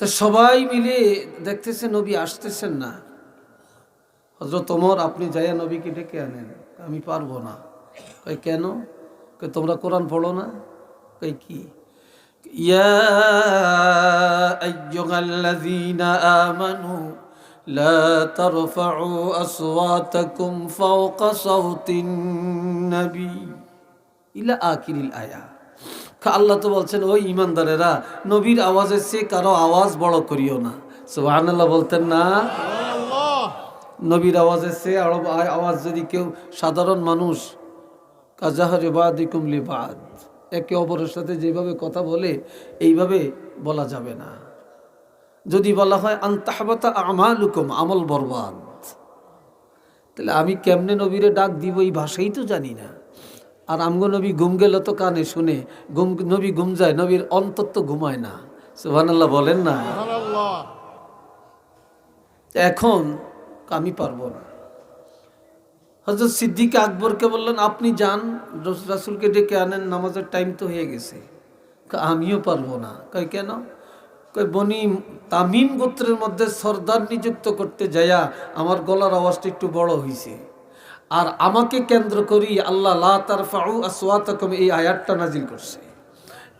তো সবাই মিলে দেখতেছে নবী আসতেছেন না। হযরত ওমর, আপনি যাইয়া নবীকে ডেকে আনেন। আমি পারবো না। কই কেন? কই তোমরা কোরআন পড়ো না? কই কি? ইয়া আইয়ুহাল্লাযীনা আমানু লা তারফাউ আসওয়াতাকুম ফাওকা সাওতিন নবী ইলা আখিরিল আয়া। আল্লাহ তো বলছেন, ওই ইমানদারেরা, নবীর আওয়াজের চেয়ে কারো আওয়াজ বড় করিও না। সুবহানাল্লাহ বলতেন না? নবীর আওয়াজের চেয়ে আরো আওয়াজ যদি কেউ সাধারণ মানুষ কাজাহরে বাদিকুম লিবাদ, একে অপরের সাথে যেভাবে কথা বলে এইভাবে বলা যাবে না। যদি বলা হয় আনতাহবাতা আমালুকুম, আমল বরবাদ, তাহলে আমি কেমনে নবীরে ডাক দিব এই ভাষাই তো জানি না। আর আমগো নবী ঘুম গেল তো কানে শুনে, নবী ঘুম যায়, নবীর অন্তর তো ঘুমায় না। সুবহানাল্লাহ বলেন না? এখন আমি পারবো না। হযরত সিদ্দিক আকবরকে বললেন, আপনি যান, রাসূলকে ডেকে আনেন, নামাজের টাইম তো হয়ে গেছে। আমিও পারবো না। কই কেন? কই বনি তামিম গোত্রের মধ্যে সর্দার নিযুক্ত করতে যাইয়া আমার গলার আওয়াজটা একটু বড় হয়েছে। আর আমাকে কেন্দ্র করি আল্লাহ লা তারফাউ আসওয়াতাকুম এই আয়াতটা নাজিল করছে।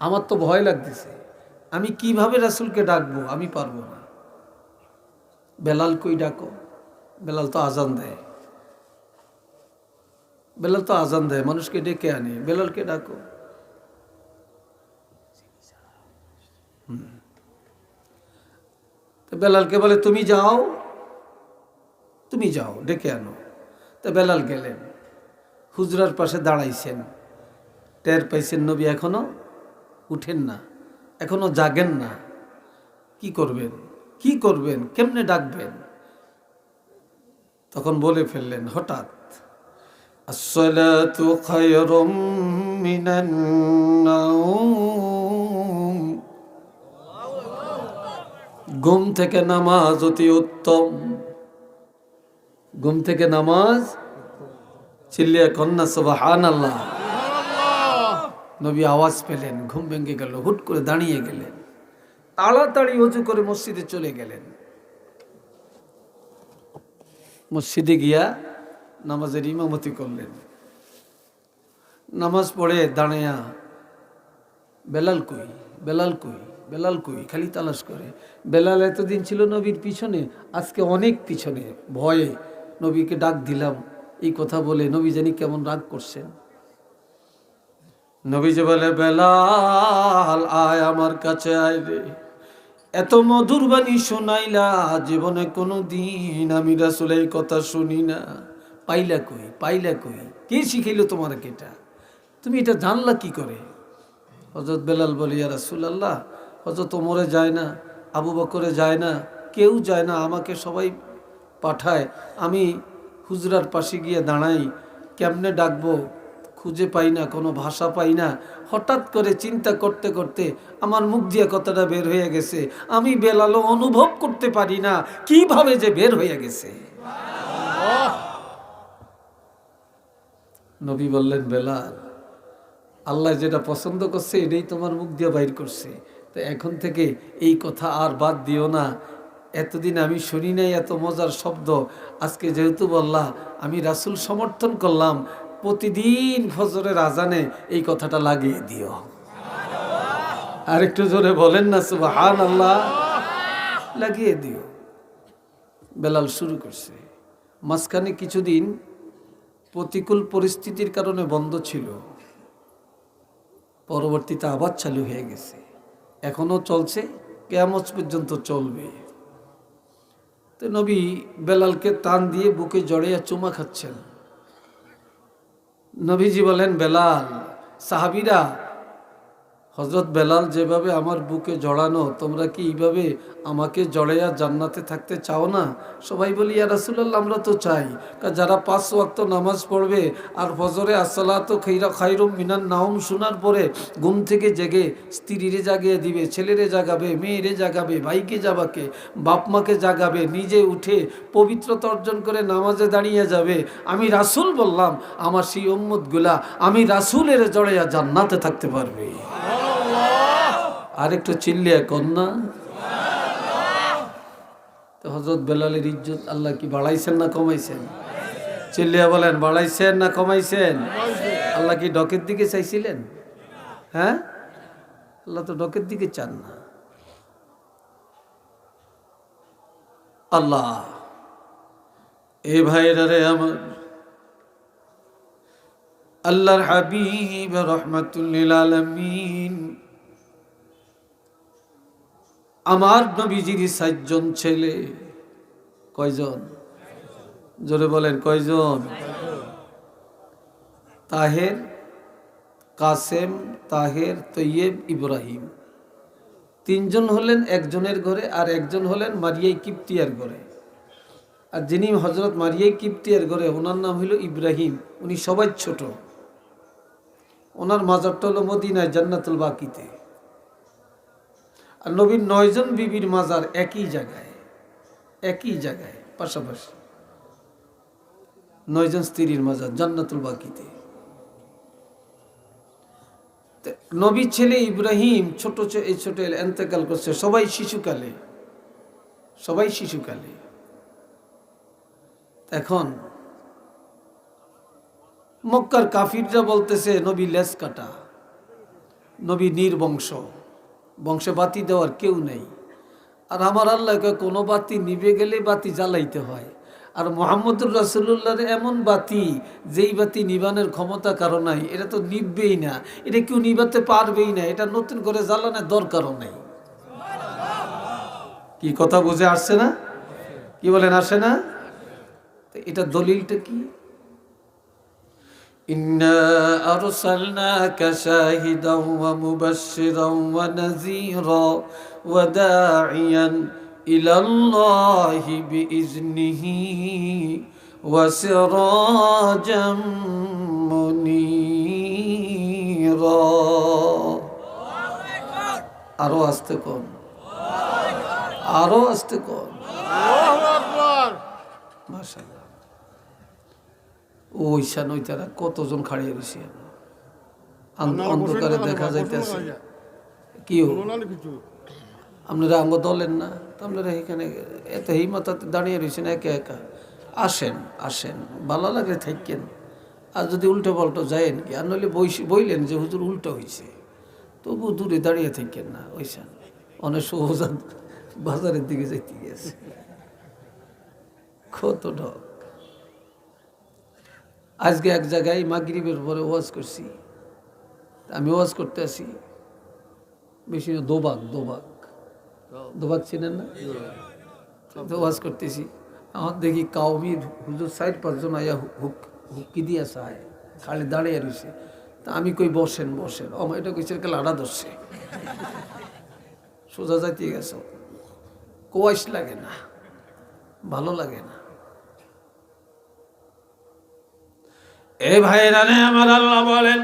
আমার তো ভয় লাগতেছে, আমি কিভাবে রাসূলকে ডাকবো? আমি পারবো না। বেলাল কই ডাকো। বেলাল তো আজান দেয়, বেলাল তো আজান দেয়, মানুষকে ডেকে আনে, বেলালকে ডাকো। তো বেলালকে বলে, তুমি যাও, তুমি যাও, ডেকে আনো। তো বেলাল গেলেন, হুজরার পাশে দাঁড়াইছেন। টের পাইছেন নবী এখনো উঠেন না, এখনো জাগেন না। কি করবেন? কি করবেন? কেমনে ডাকবেন? তখন বলে ফেললেন হঠাৎ, আসসালাতু খায়রুম মিনান নাওম, ঘুম থেকে নামাজ অতি উত্তম। ঘুম থেকে নামাজ, চিল্লিয়া কন্যা সুবহানাল্লাহ। নবী আওয়াজ পেলেন, ঘুম ভেঙে গেল, হুট করে দাঁড়িয়ে গেলেন, তাড়াতাড়ি ওযু করে মসজিদে চলে গেলেন। মসজিদে গিয়া নামাজের ইমামতি করলেন। নামাজ পড়ে দাঁড়াইয়া বেলাল কই, বেলাল কই, বেলাল কই, খালি তালাশ করে। বেলাল এতদিন ছিল নবীর পিছনে, আজকে অনেক পিছনে। ভয়ে নবীকে ডাক দিলাম এই কথা বলে নবী জানি কেমন রাগ করছেন। নবী যে বলে, বেলাল আয় আমার কাছে আয় রে, এত মধুর বাণী শোনাইলা, জীবনে কোনো দিন আমি রাসূল এই কথা শুনি না। পাইলা কই, পাইলা কই, কে শিখাইল তোমার এটা? তুমি এটা জানলা কি করে? হযরত বেলাল বলি, ইয়া রাসূলুল্লাহ, হযরত ওমরে যায় না, আবু বকরে যায় না, কেউ যায় না, আমাকে সবাই পাঠায়, আমি হুজরার পাশে গিয়ে দাঁড়াই, কেমনে ডাকবো খুঁজে পাই না, কোনো ভাষা পাই না। হঠাৎ করে চিন্তা করতে করতে আমার মুখ দিয়ে কথাটা বের হয়ে গেছে, আমি বেলালও অনুভব করতে পারি না কিভাবে যে বের হয়ে গেছে। নবী বললেন, বেলাল, আল্লাহ যেটা পছন্দ করছে এটাই তোমার মুখ দিয়ে বাইর করছে, তো এখন থেকে এই কথা আর বাদ দিও না। এতদিন আমি শুনি নাই এত মজার শব্দ, আজকে যেহেতু বললা, আমি রাসূল সমর্থন করলাম, প্রতিদিন ফজরের আজানে এই কথাটা লাগিয়ে দিও। আর একটু জোরে বলেন না সুবহানাল্লাহ। লাগিয়ে দিও। বেলাল শুরু করছে। মাঝখানে কিছুদিন প্রতিকূল পরিস্থিতির কারণে বন্ধ ছিল, পরবর্তীতে আবার চালু হয়ে গেছে, এখনো চলছে, কিয়ামত পর্যন্ত চলবে। তো নবী বেলালকে টান দিয়ে বুকে জড়িয়ে চুমা খাচ্ছেন। নবীজি বলেন, বেলাল, সাহাবীরা, হযরত বেলাল যেভাবে আমার বুকে জড়ানো, তোমরা কি এইভাবে আমাকে জড়াইয়া জান্নাতে থাকতে চাও না? সবাই বলি, ইয়া রাসূলুল্লাহ, আমরা তো চাই। যারা 5 ওয়াক্ত নামাজ পড়বে আর ফজরে আসসালাতু খায়রুম মিনান নাওম শোনার পরে ঘুম থেকে জেগে স্ত্রীরে জাগিয়ে দিবে, ছেলেরে জাগাবে, মেয়েরে জাগাবে, ভাইকে জাগাবে, বাপ মাকে জাগাবে, নিজে উঠে পবিত্রতা অর্জন করে নামাজে দাঁড়িয়ে যাবে, আমি রাসূল বললাম, আমার সেই উম্মতগুলা আমি রাসূলের জড়াইয়া জান্নাতে থাকতে পারবে। আর একটু চিল্লিয়া কন্যা। তো হযরত বেলালের ইজ্জত আল্লাহ কি বাড়াইছেন না কমাইছেন? চিল্লিয়া বলেন, বাড়াইছেন না কমাইছেন? আল্লাহ কি ডকের দিকে চাইছিলেন? হ্যাঁ, আল্লাহ তো ডকের দিকে চান না। আল্লাহ এ ভাইরা রে আমার, আল্লাহর হাবিব রাহমাতুল লিল আলামিন আমার নবীজির 7 জন ছেলে। কয়জন? জোরে বলেন কয়জন? তাহের, কাসেম, তাহের, তৈয়েব, ইব্রাহিম। 3 জন হলেন একজনের ঘরে, আর একজন হলেন মারিয়া কিপ্তিয়ার ঘরে। আর যিনি হযরত মারিয়া কিপ্তিয়ার ঘরে, ওনার নাম হলো ইব্রাহিম। উনি সবাই ছোট। ওনার মাজারটা হলো মদিনায় জান্নাতুল বাকিতে। আর নবীর 9 জন বিবির মাজার একই জায়গায় পাশাপাশি। 9 জন স্ত্রীর মাজার জান্নাতুল বাকিতে। নবীর ছেলে ইব্রাহিম ছোট ইন্তেকাল করছে, সবাই শিশুকালে। এখন মক্কার কাফিররা বলতেছে নবী লেজ কাটা, নবী নির্বংশ, বংশে বাতি দেওয়ার কেউ নেই। আর আমার আল্লাহকে কোনো বাতি নিভে গেলে বাতি জ্বালাইতে হয়। আর মুহাম্মদুর রাসূলুল্লাহর এমন বাতি, যেই বাতি নিবানের ক্ষমতা কারো নাই, এটা তো নিভবেই না, এটা কেউ নিভাতে পারবেই না, এটা নতুন করে জ্বালানোর দরকারও নেই। কি কথা বুঝে আসছে না? কি বলেন, আসে না? এটা দলিলটা কি? ইন্না আরসালনাকা শাহিদাও ওয়া মুবাশশিরাও ওয়া নাযীরা ওয়া দাঈয়ান ইলাল্লাহি বিইজনিহি ওয়া সিরাজাম মুনীরা। আরো আস্তে কোন, আরো আস্তে কোন। আল্লাহু আকবার। মাশাআল্লাহ। ওই সানইতারা কতজন খাড়িয়ে রয়েছে, অন্ধকারে দেখা যাইতেছে। কি আপনারা আঙ্গ দলেন না? আপনারা এখানে এত হিমাতাতে দাঁড়িয়ে রয়েছেন একা একা। আসেন, ভালো লাগে থাকেন। আর যদি উল্টো পাল্টো যায়েন কি, আর নইলে বইলেন যে হুজুর উল্টো হয়েছে, তবু দূরে দাঁড়িয়ে থাকেন না। ওইসান অনেক সহজা বাজারের দিকে যাইতে গেছে, কত ঢক। আজকে এক জায়গায় মাগরিবের পরে ওয়াজ করছি। আমি ওয়াজ করতে আসি, বেশি না, দোবাক চিনেন না? তো ওয়াজ করতেছি, আমার দেখি কাউমির হুজুর 4-5 জন আয়া হুক্কি দিয়ে চায়, খালি দাঁড়িয়ে রয়েছে। তা আমি কই বসেন। আমার এটা কইছে লাড়া ধরছে, সোজা যাইতে গেছ, কোয়াইশ লাগে না, ভালো লাগে না। এ ভাইরা রে আমার, আল্লাহ বলেন,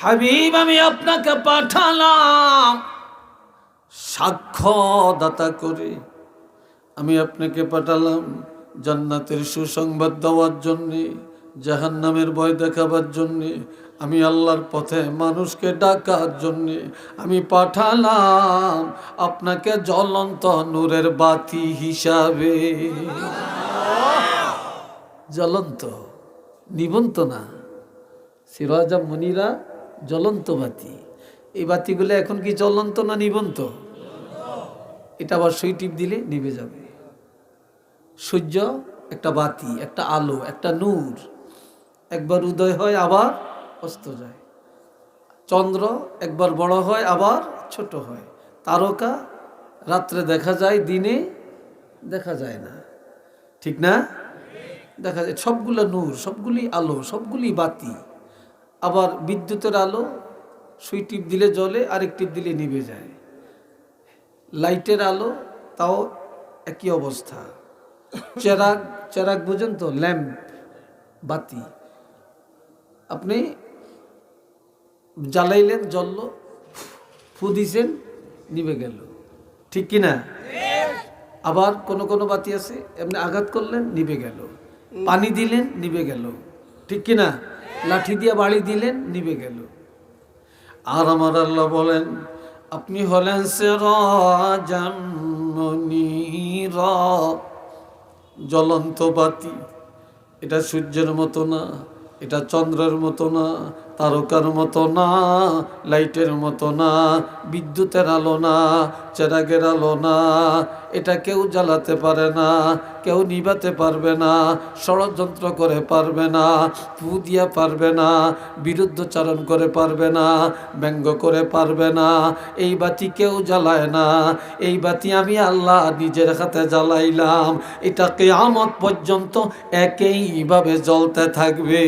হাবিব আমি আপনাকে পাঠালাম সাক্ষ্যদাতা করে। আমি আপনাকে পাঠালাম জান্নাতের সুসংবাদ দেওয়ার জন্যে, জাহান্নামের ভয় দেখাবার জন্যে, আমি আল্লাহর পথে মানুষকে ডাকার জন্যে আমি পাঠালাম আপনাকে জ্বলন্ত নূরের বাতি হিসাবে। জ্বলন্ত, নিবন্ত না, সিরাজা মুনিরা, জ্বলন্ত বাতি। এই বাতিগুলো এখন কি জ্বলন্ত না নিবন্ত? এটা আবার সুই টিপ দিলে নিভে যাবে। সূর্য একটা বাতি, একটা আলো, একটা নূর, একবার উদয় হয় আবার অস্ত যায়। চন্দ্র একবার বড় হয় আবার ছোট হয়। তারকা রাত্রে দেখা যায়, দিনে দেখা যায় না, ঠিক না? দেখা যায় সবগুলো নূর, সবগুলি আলো, সবগুলি বাতি। আবার বিদ্যুতের আলো সুই টিপ দিলে জ্বলে, আরেক টিপ দিলে নিভে যায়। লাইটের আলো তাও একই অবস্থা। চেরাগ বুঝেন তো, ল্যাম্প, বাতি। আপনি জ্বালাইলেন, জ্বললো, ফু দিছেন, নিভে গেল, ঠিক কিনা? আবার কোন বাতি আছে এমনি আঘাত করলেন, নিভে গেল। পানি দিলেন, নিভে গেল, ঠিক কিনা? লাঠি দিয়ে বাড়ি দিলেন, নিভে গেল। আর আমার আল্লাহ বলেন, আপনি হলেন সিরাজাম মুনীরা, জ্বলন্ত বাতি। এটা সূর্যের মতো না, এটা চন্দ্রের মতো না, তারকার মতো না, লাইটের মতো না, বিদ্যুতের আলো না, চেরাগের আলো না। এটা কেউ জ্বালাতে পারে না, কেউ নিভাতে পারবে না, ষড়যন্ত্র করে পারবে না, ফু দিয়া পারবে না, বিরুদ্ধচারণ করে পারবে না, ব্যঙ্গ করে পারবে না। এই বাতি কেউ জ্বালায় না, এই বাতি আমি আল্লাহ নিজের হাতে জ্বালাইলাম। এটা কিয়ামত পর্যন্ত একইভাবে জ্বলতে থাকবে।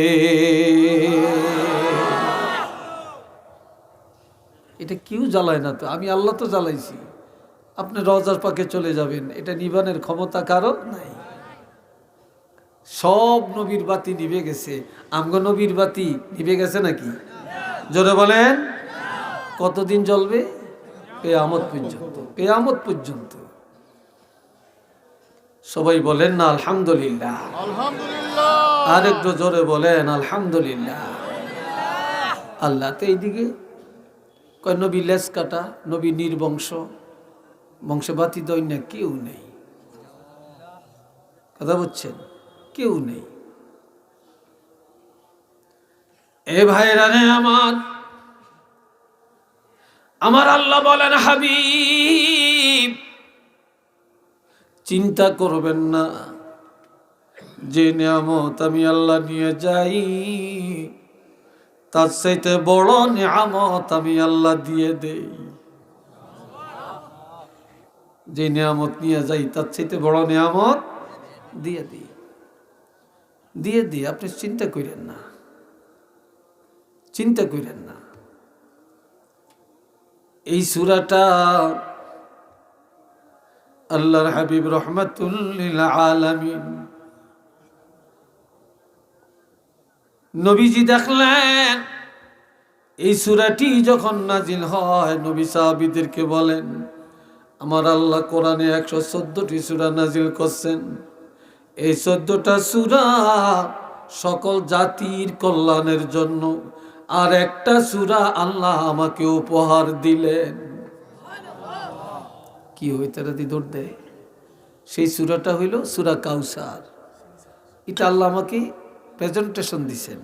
এটা কেউ জ্বালায় না, তো আমি আল্লাহ তো জ্বালাইছি। আপনি রওজার পাকে চলে যাবেন, এটা নিবানের ক্ষমতা কারো নাই। সব নবীর বাতি নিভে গেছে, আমগো নবীর বাতি নিভে গেছে নাকি? জোরে বলেন। কতদিন জ্বলবে? কিয়ামত পর্যন্ত। কিয়ামত পর্যন্ত। সবাই বলেন না আলহামদুলিল্লাহ। আলহামদুলিল্লাহ। আর একটু জোরে বলেন আলহামদুলিল্লাহ। আল্লাহ তো এইদিকে কয় নবী লেজ কাটা, নবী নির্বংশ, বংশে বাতি দই না, কেউ নেই। কথা বুঝছেন? কেউ নেই। এ ভাইরা রে আমার আল্লাহ বলেন, হাবিব চিন্তা করবেন না, যে নিয়ামত আমি আল্লাহ নিয়ে যাই তার চাইতে বড় নিয়ামত আমি আল্লাহ দিয়ে দেই। যে নিয়ামত নিয়ে যাই তার চাইতে বড় নিয়ামত দিয়ে দিই, দিয়ে দিই। আপনি চিন্তা করেন না, চিন্তা করেন না। এই সূরাটা আল্লাহর হাবিব রহমাতুল লিল আলামিন নবীজি দেখলেন, এই সূরাটি যখন নাজিল হয় নবী সাহাবীদেরকে বলেন, আমার আল্লাহ কোরআনে 114টি সূরা নাজিল করছেন। এই 14টা সূরা সকল জাতির কল্যাণের জন্য, আর একটা সূরা আল্লাহ আমাকে উপহার দিলেন। কি হইতে রাতি দৌড় দেয়? সেই সূরাটা হইল সূরা কাউসার। এটা আল্লাহ আমাকে প্রেজেন্টেশন দিছেন।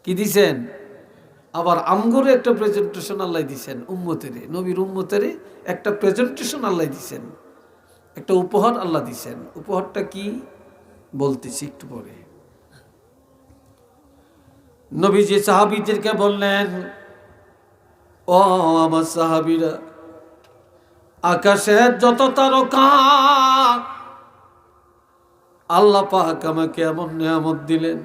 কি দিছেন? আবার আমগরে একটা প্রেজেন্টেশন আল্লাহ দিছেন, উম্মতেরে, নবীর উম্মতেরে একটা প্রেজেন্টেশন আল্লাহ দিছেন, একটা উপহার আল্লাহ দিছেন। উপহারটা কি বলতেছি একটু পরে। নবীজি সাহাবীদেরকে বললেন, ও আমার সাহাবীরা, আকাশের যত তারকা আল্লাহ পাক আমাকে এমন নিয়ামত দিলেন,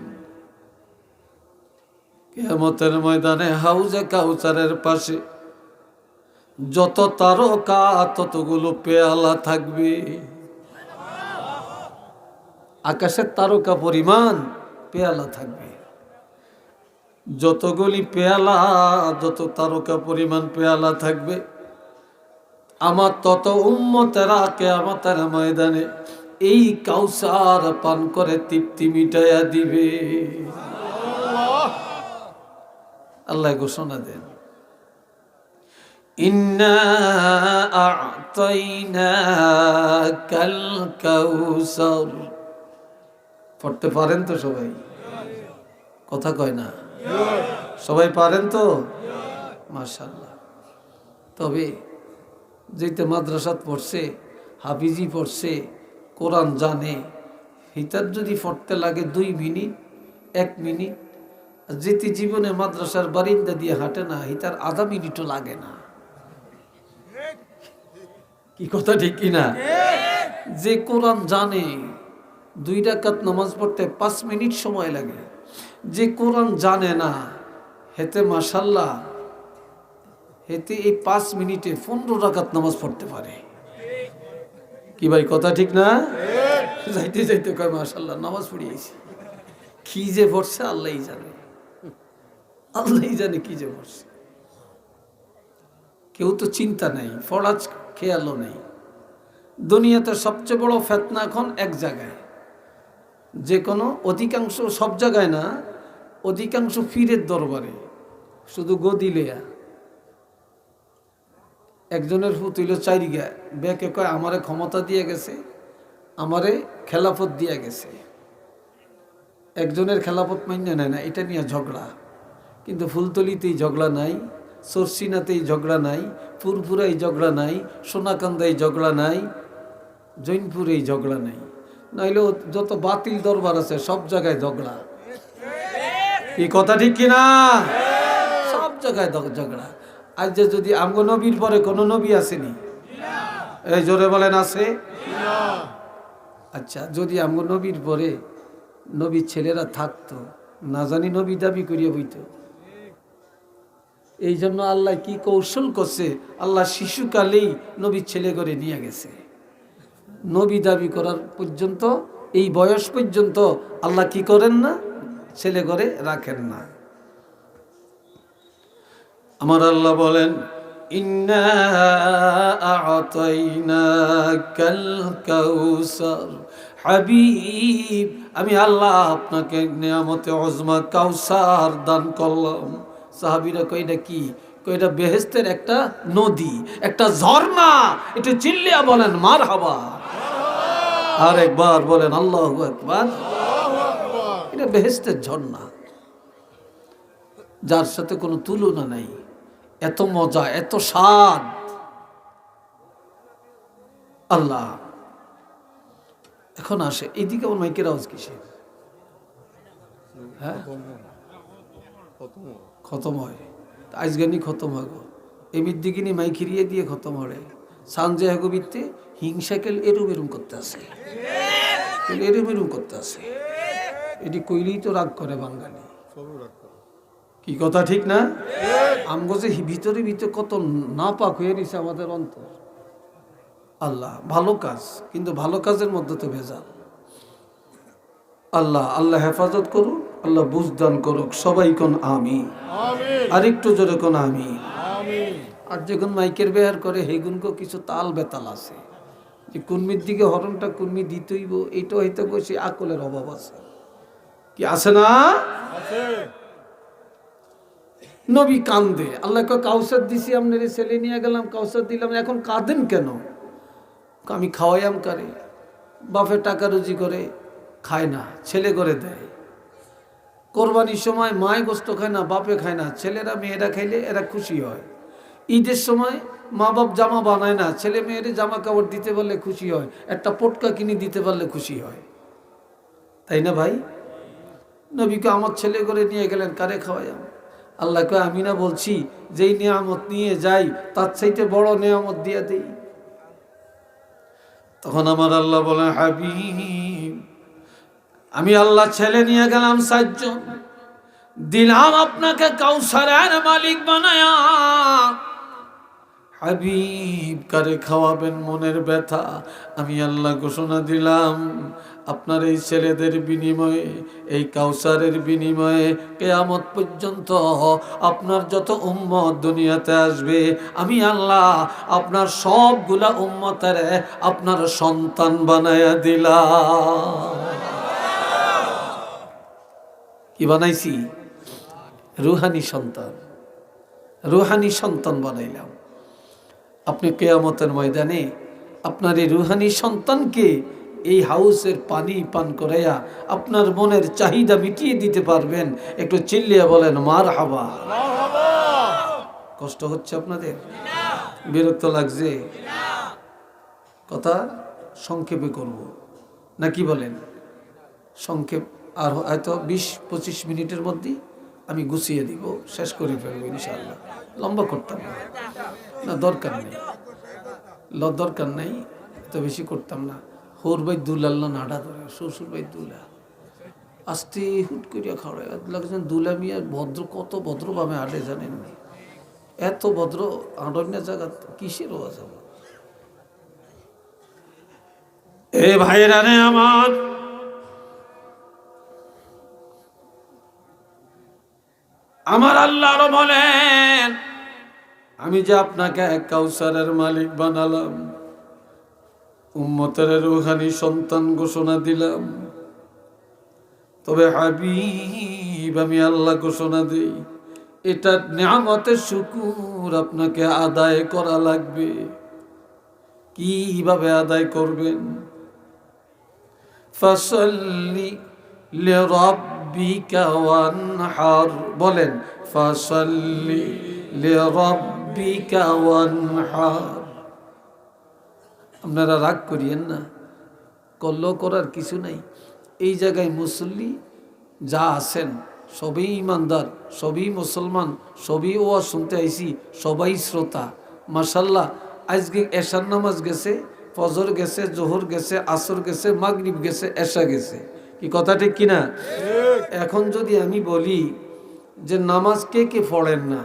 কিয়ামতের ময়দানে হাউজে কাউসারের পাশে যত তারকা ততগুলো পেয়ালা থাকবে। আকাশের তারকা পরিমাণ পেয়ালা থাকবে। যতগুলি পেয়ালা, যত তারকা পরিমাণ পেয়ালা থাকবে, আমার তত উম্মতেরা কিয়ামতের ময়দানে এই কাউসার পান করে তৃপ্তি মিটাইয়া দিবে। আল্লাহ ঘোষণা দেন, ইন্না আ'তাইনাকাল কাউসার। পড়তে পারেন তো সবাই? কথা কয় না, সবাই পারেন তো? মাশাআল্লাহ। তবে যেতে মাদ্রাসাত পড়ছে, হাফিজি পড়ছে, কোরআন জানে, হিতার যদি পড়তে লাগে 2 মিনিট 1 মিনিট, যেতে জীবনে মাদ্রাসার বারিন্দা দিয়ে হাঁটে না, হিতার আধা মিনিটও লাগে না। কি কথা ঠিক কিনা? যে কোরআন জানে 2 রাকাত নামাজ পড়তে 5 মিনিট সময় লাগে। যে কোরআন জানে না, হেতে মাশাআল্লাহ, হেতে এই 5 মিনিটে 15 রাকাত নামাজ পড়তে পারে। কি ভাই কথা ঠিক না? যাইতে যাইতে কয় মাশাআল্লাহ নামাজ পড়িয়েছি। কি যে পড়ছে আল্লাহই জানে, আল্লাহই জানে কি যে পড়ছে। কেউ তো চিন্তা নাই, ফরাজ খেয়ালও নেই। দুনিয়াতে সবচেয়ে বড় ফিতনা এখন এক জায়গায়, যে কোনো অধিকাংশ, সব জায়গায় না, অধিকাংশ পীরের দরবারে শুধু গদিলেয়া। একজনের ফুত হইল চারিগা, বেকে কয় আমারে ক্ষমতা দিয়ে গেছে, আমারে খেলাফত দিয়ে গেছে। একজনের খেলাফত মান্য নেয় না, এটা নিয়ে ঝগড়া। কিন্তু ফুলতলিতেই ঝগড়া নাই, সরসিনাতেই ঝগড়া নাই, ফুরফুরাই ঝগড়া নাই, সোনাকান্দাই ঝগড়া নাই, জৈনপুরেই ঝগড়া নাই। নাইলেও যত বাতিল দরবার আছে সব জায়গায় ঝগড়া। কি কথা ঠিক কিনা? সব জায়গায় ঝগড়া। আজ যে যদি আমগো নবীর পরে কোনো নবী আসেনি, এই জোরে বলেন আছে? আচ্ছা, যদি আমগো নবীর পরে নবীর ছেলেরা থাকতো, না জানি নবী দাবি করিয়া বইত। এই জন্য আল্লাহ কি কৌশল করছে, আল্লাহ শিশুকালেই নবীর ছেলে করে নিয়ে গেছে। নবী দাবি করার পর্যন্ত, এই বয়স পর্যন্ত আল্লাহ কি করেন না, ছেলে করে রাখেন না। আমার আল্লাহ বলেন, ইন্না আ'তাইনাকাল কাউসার, হাবিব আমি আল্লাহ আপনাকে নিয়ামতে উজমা কাউসার দান করলাম। সাহাবীরা কই এটা কি? কই এটা বেহেশতের একটা নদী, একটা ঝর্ণা। একটু চিল্লিয়া বলেন মারহাবা। আর একবার বলেন আল্লাহু আকবার। এটা বেহেশতের ঝর্ণা, যার সাথে কোনো তুলনা নাই। এত মজা, এত স্বাদ। আল্লাহ এখন আসে এইদিকে আমার মাইকের আওয়াজ কিসে? হ্যাঁ, খতম হয় আজগানি খতম হগো এমির দিকে নি মাই খিরিয়ে দিয়ে খতম হরে সানজে হগো বিত্তে হিংসাকেল এরুম এরুম করতে আসে, এরুম এরুম করতে আসে। এটি কইলেই তো রাগ করে বাঙালি। কি কথা ঠিক না? আমগো যে ভিতরে ভিতরে কত না পাক হয়ে গেছে আমাদের অন্তর। আল্লাহ ভালো কাজ, কিন্তু ভালো কাজের মধ্যে তো ভেজাল। আল্লাহ আল্লাহ হেফাজত করুক, আল্লাহ বুঝদান করুক। সবাই কোন আমি, আরেকটু জোরে কোন আমি। আর যখন মাইকের বেহার করে হেগুনকে কিছু তাল বেতাল আছে, যে কুর্মির দিকে হরণটা কুর্মি দিতেইব, এইটা হইতে বসে আকলের অভাব আছে। কি আছে না? নবী কান্দে, আল্লাহ কাউসার দিছি, আপনার ছেলে নিয়ে গেলাম, কাউসার দিলাম, এখন কাঁদেন কেন? আমি খাওয়াইয়াম কারে, বাপের টাকা রুজি করে খায় না, ছেলে করে দেয়। কোরবানির সময় মায় গোস্ত খায় না, বাপে খায় না, ছেলেরা মেয়েরা খাইলে এরা খুশি হয়। ঈদের সময় মা বাপ জামা বানায় না, ছেলে মেয়েরে জামা কাপড় দিতে পারলে খুশি হয়, একটা পটকা কিনে দিতে পারলে খুশি হয়। তাই না ভাই? নবীকে আমার ছেলে করে নিয়ে গেলেন, কারে খাওয়াইয়াম? আল্লাহকে আমি না বলছি যেই নিয়ামত নিয়ে যাই তার চাইতে বড় নিয়ামত দিয়ে দেই। তখন আমার আল্লাহ বলেন, হাবিব আমি আল্লাহ ছেলে নিয়ে গেলাম 4 জন, দিলাম আপনাকে কাউসারের মালিক বানায়া। হাবিব কারে খাওয়াবেন মনের ব্যথা? আমি আল্লাহ ঘোষণা দিলাম, আপনার এই ছেলেদের বিনিময়ে, এই কাউসারের বিনিময়ে কিয়ামত পর্যন্ত আপনার যত উম্মত দুনিয়াতে আসবে, আমি আল্লাহ আপনার সবগুলা উম্মতের আপনার সন্তান বানায়া দিলাম। কি বানাইছি? রুহানি সন্তান, রুহানি সন্তান বানাইলাম। আপনি কিয়ামতের ময়দানে আপনার এই রুহানি সন্তানকে এই হাউসের পানি পান করাইয়া আপনার মনের চাহিদা মিটিয়ে দিতে পারবেন। একটু চিল্লিয়া বলেন মারহাবা। কষ্ট হচ্ছে আপনাদের? বিরক্ত লাগছে? কথা সংক্ষেপে করব নাকি বলেন? সংক্ষেপ আর হয়তো 20-25 মিনিটের মধ্যে আমি গুছিয়ে দিব, শেষ করে ফেলবো ইনশাআল্লাহ। লম্বা করতাম না, দরকার নেই, দরকার নেই, এত বেশি করতাম না। হোর ভাই দুলাল্লা নাড়া ধরে, শ্বশুর ভাই দুলা আস্তে হুট করিয়া খাওয়ায় লাগছেন। দুলা মিয়া ভদ্র, কত ভদ্রভাবে হাঁটে জানেন? এত ভদ্র আড়ন্য জায়গা কিসের ওয়াজ? এ ভাইরা রে আমার, আমার আল্লাহ আরো বলেন, আমি যে আপনাকে কাউসারের মালিক বানালাম, উম্মতের রুহানি সন্তান ঘোষণা দিলাম। তবে হাবিব আমি আল্লাহ ঘোষণা দেই, এটা নিয়ামতের শুকর আপনাকে আদায় করা লাগবে। কিভাবে আদায় করবেন? ফাসাল্লি লিরাব্বিকা ওয়ানহার, বলেন ফাসাল্লি লিরাব্বিকা ওয়ানহার। আপনারা রাগ করিয়েন না, করলেও করার কিছু নাই। এই জায়গায় মুসল্লি যা আছেন সবই ইমানদার, সবই মুসলমান, সবই ওয়াজ শুনতে আইছি, সবাই শ্রোতা। মাশাল্লাহ, আজকে এশার নামাজ গেছে, ফজর গেছে, জোহর গেছে, আসর গেছে, মাগরিব গেছে, এশা গেছে। কি কথা ঠিক কিনা? এখন যদি আমি বলি যে নামাজ কে কে পড়েন না,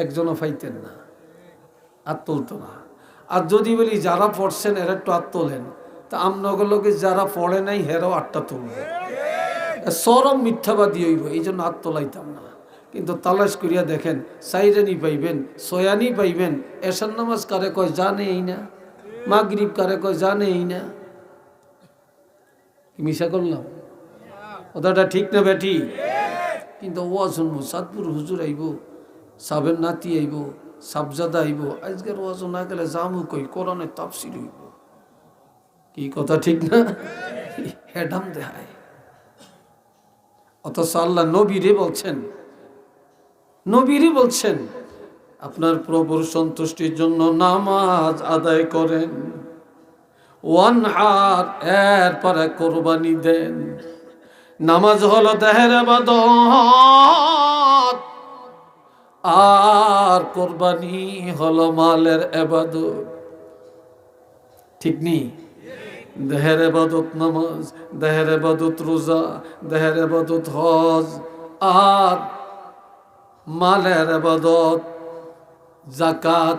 একজনও পাইতেন না, আর তুলতো না। আর যদি বলি যারা পড়ছেন এরা একটু আর তোলেন, তা আমনগরকে যারা পড়ে নাই হেরাও আটটা তুলবে। সরম মিথ্যাবাদী হইব, এই জন্য আর তোলাইতাম না। কিন্তু তালাশ করিয়া দেখেন, সাইরানি পাইবেন, সয়ানি পাইবেন। এশার নামাজ কারে কয় জানেই না, মাগরিব কারে কয় জানেই না। মিশা করলাম? কথাটা ঠিক না বেটি? কিন্তু ও শুনবো, সাদপুর হুজুর আইব, সাবের নাতি আইব, সাবজাদা আইব, আজকের ওয়াজ না গেলে জামু কই কোরআনের তাফসীর হইব। কি কথা ঠিক না? হেডাম দেখায়। অথচ আল্লাহ নবীরে বলছেন আপনার প্রভুর সন্তুষ্টির জন্য নামাজ আদায় করেন, ওয়ানহার, এরপরে কোরবানি দেন। নামাজ হলো দেহের ইবাদত, আর কোরবানি হলো মালের ইবাদত। ঠিক নেই? দেহের ইবাদত নামাজ, দেহের ইবাদত রোজা, দেহের ইবাদত হজ, আর মালের ইবাদত যাকাত।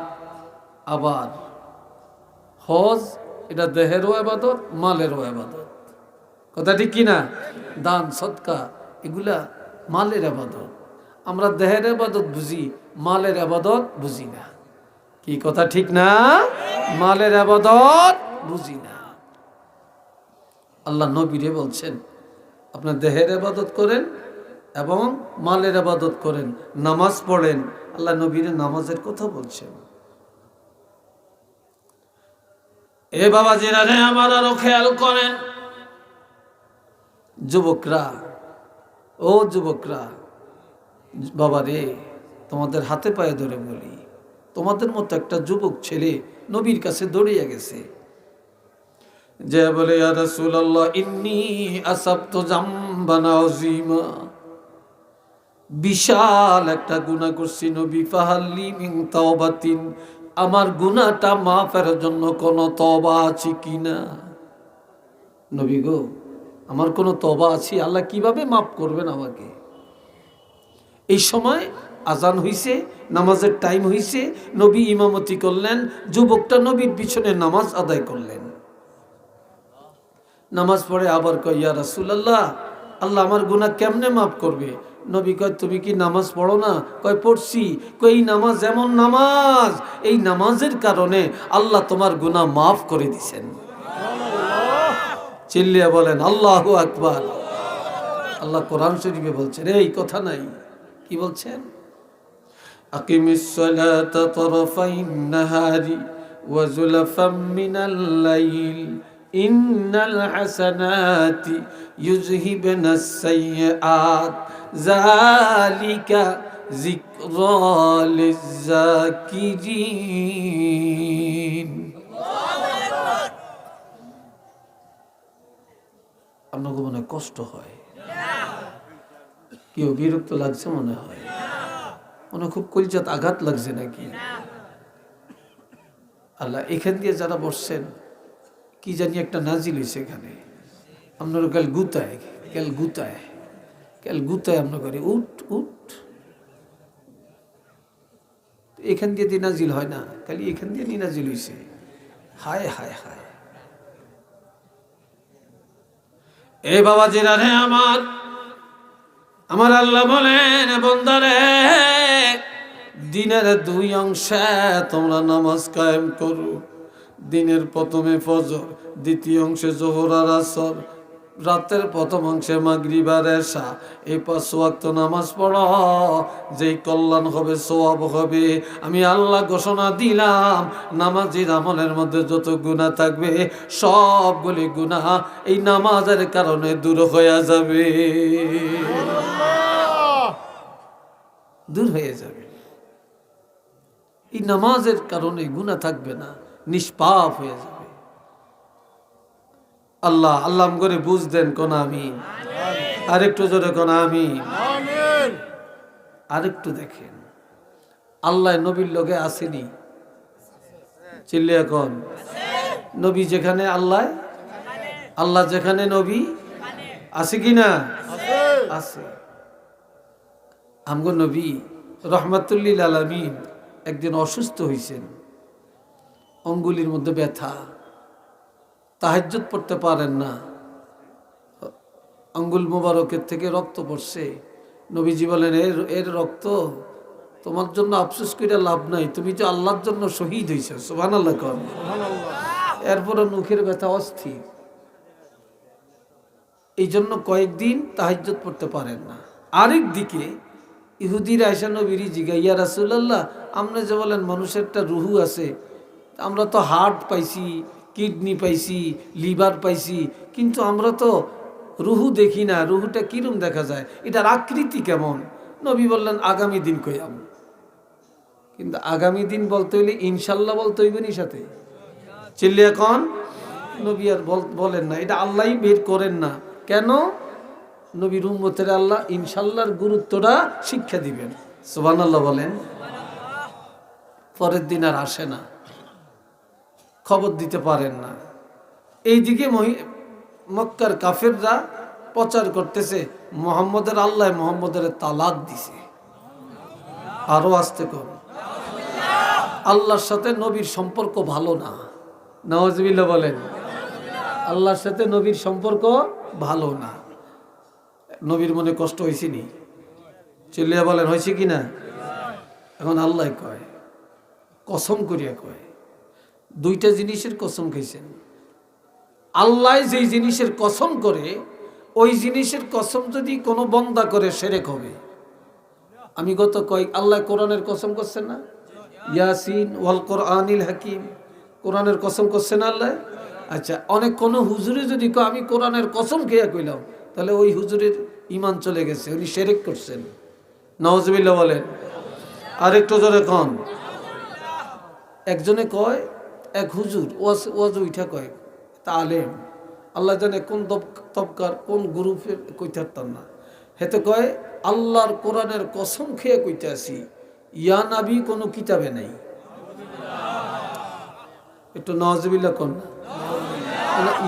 আবার হজ এটা দেহেরও ইবাদত, মালেরও ইবাদত। কথা ঠিক কিনা? দান সদকা এগুলা মালের ইবাদত। আমরা দেহের ইবাদত বুঝি, মালের ইবাদত বুঝি না। কি কথা ঠিক না? মালের ইবাদত বুঝি না। আল্লাহ নবীরে বলছেন আপনার দেহের ইবাদত করেন এবং মালের ইবাদত করেন, নামাজ পড়েন। আল্লাহ নবীরে নামাজের কথা বলছেন। এ বাবা জিরারে আমার আরো খেয়াল করেন, যুবকরা, ও যুবকরা, বাবা রে, তোমাদের হাতে পায়ে ধরে বলি, তোমাদের মতো একটা যুবক ছেলে নবীর কাছে দৌড়িয়ে গেছে, যে বলে ইয়া রাসূলুল্লাহ ইন্নী আসাবতু যামবান আযীমা, বিশাল একটা গুনাহ করছি নবী, ফাহাল্লি মিন তাওবাতিন, আমার গুনাহটা মাফের জন্য কোনো তওবা আছে কিনা? নবী গো, আমার কোনো তওবা আছে? আল্লাহ কিভাবে মাফ করবেন আমাকে? এই সময় আজান হইছে, নামাজের টাইম হইছে, নবী ইমামতি করলেন, যুবকটা নবীর পিছনে নামাজ আদায় করলেন। নামাজ পড়ে আবার কয় ইয়া রাসূলুল্লাহ, আল্লাহ আমার গুনাহ কেমনে মাফ করবে? নবী কয় তুমি কি নামাজ পড়ো না? কয় পড়ছি। কয় এই নামাজ এমন নামাজ, এই নামাজের কারণে আল্লাহ তোমার গুনাহ মাফ করে দিছেন। চিল্লিয়া বলেন আল্লাহু আকবার। আল্লাহ কোরআন শরীফে বলছেন, এই কথা নাই, কি বলছেন? আকিমিস সালাতা তারাফাইন নাহারি ওয়া যুলাফাম মিনাল লাইল ইন্নাল হাসানাতি ইউযহিবনাস সাইয়্যাত যালিকা যিকরা লিয-যাকিরিন। আপনাকে মনে কষ্ট হয়, কেউ বিরক্ত লাগছে মনে হয়, মনে খুব কলজাত আঘাত লাগছে নাকি? আল্লাহ এখান দিয়ে যারা বসছেন, কি জানি একটা নাজিল হয়েছে এখানে, আপনার কাল গুতায় আপনার করে উঠ উঠ, এখান দিয়ে নাজিল হয় না, খালি এখান দিয়ে নাজিল হয়েছে। হায় হায় হায়। এ বাবা জিরা রে আমার আল্লাহ বলেন, বন্দারে দিনের দুই অংশে তোমরা নামাজ কায়েম করো। দিনের প্রথমে ফজর, দ্বিতীয় অংশে জোহর আর আসর, রাতের প্রথম অংশে মাগরিব আর এশা এই 5 ওয়াক্ত নামাজ পড়ো, যেই কল্যাণ হবে, সওয়াব হবে। আমি আল্লাহ ঘোষণা দিলাম, নামাজের আমলের মধ্যে যত গুনাহ থাকবে সবগুলি গুনাহ এই নামাজের কারণে দূর হয়ে যাবে, দূর হয়ে যাবে। এই নামাজের কারণে গুনাহ থাকবে না, নিষ্পাপ হয়ে যাবে। আল্লাহ আল্লাহ করে বুঝ দেন কোন আমিন। আরেকটু জোরে কোন আমিন। আরেকটু দেখেন, আল্লাহ নবীর লোকে আসেনি, চিল্লে এখন নবী যেখানে আল্লাহ, আল্লাহ যেখানে নবী আছে কি না? আছে। আমগো নবী রহমাতুল্লিল আলামিন একদিন অসুস্থ হয়েছেন, অঙ্গুলির মধ্যে ব্যথা, তাহাজ্জুদ পড়তে পারেন না, আঙ্গুল মোবারকের থেকে রক্ত পড়ছে। নবীজি বলেন, এর রক্ত তোমার জন্য আফসোস করে লাভ নাই, তুমি তো আল্লাহর জন্য শহীদ হয়েছো। সুবহানাল্লাহ। এরপরে মুখের ব্যথা অস্থির, এই জন্য কয়েকদিন তাহাজ্জুদ পড়তে পারেন না। আরেক দিকে ইহুদিরা আয়েশা নবীর জিজ্ঞাসা, ইয়া রাসূলুল্লাহ, আপনি যে বলেন মানুষের একটা রুহু আছে, আমরা তো হার্ট পাইছি, কিডনি পাইছি, লিভার পাইছি, কিন্তু আমরা তো রুহু দেখি না, রুহুটা কিরম দেখা যায়, এটার আকৃতি কেমন? নবী বললেন, আগামী দিন কইয়াম। কিন্তু আগামী দিন বলতে হইলে ইনশাল্লাহ বলতে হইবে নি সাথে, চিল্লি এখন নবী আর বলেন না, এটা আল্লাহই বের করেন না। কেন? নবীর উম্মতের আল্লাহ ইনশাল্লাহর গুরুত্বটা শিক্ষা দিবেন। সুবহানাল্লাহ বলেন। পরের দিন আর আসে না, খবর দিতে পারেন না। এইদিকে মক্কার কাফেররা প্রচার করতেছে মুহাম্মদের আল্লাহ মুহাম্মদের তালাক দিছে। আরো আসতে কর, আল্লাহর সাথে নবীর সম্পর্ক ভালো না। নাউজুবিল্লাহ বলেন। আল্লাহর সাথে নবীর সম্পর্ক ভালো না। নবীর মনে কষ্ট হয়েছে নি? চিল্লিয়া বলেন, হয়েছে কি না? এখন আল্লাহ কয়, কসম করিয়া কয়, দুইটা জিনিসের কসম খাইছেন। আল্লাহ যেই জিনিসের কসম করে, ওই জিনিসের কসম যদি কোনো বন্দা করে শিরক হবে। আমি গত আল্লাহ কোরআনের কসম করছেন না, ইয়াসিন ওয়াল কোরআনিল হাকিম, কোরআনের কসম করছেন আল্লাহ। আচ্ছা, অনেক কোন হুজুরে যদি আমি কোরআনের কসম খেয়ে কইলাম, তাহলে ওই হুজুরের ঈমান চলে গেছে, উনি শিরক করছেন। নাউজুবিল্লাহ বলেন। আরেকটু জোরে কোন। একজনে কয়, এক হুজুর ওয়াজ উঠা কয়, তালেম আল্লাহ জানে কোন তবকার কোন গ্রুপের কইতে পারতাম না, হেতে কয় আল্লাহর কোরআনের কসম খেয়ে কইতে আসি, ইয়া নাবী কোনো কিতাবে নাই। একটু নাউজুবিল্লাহ কোন।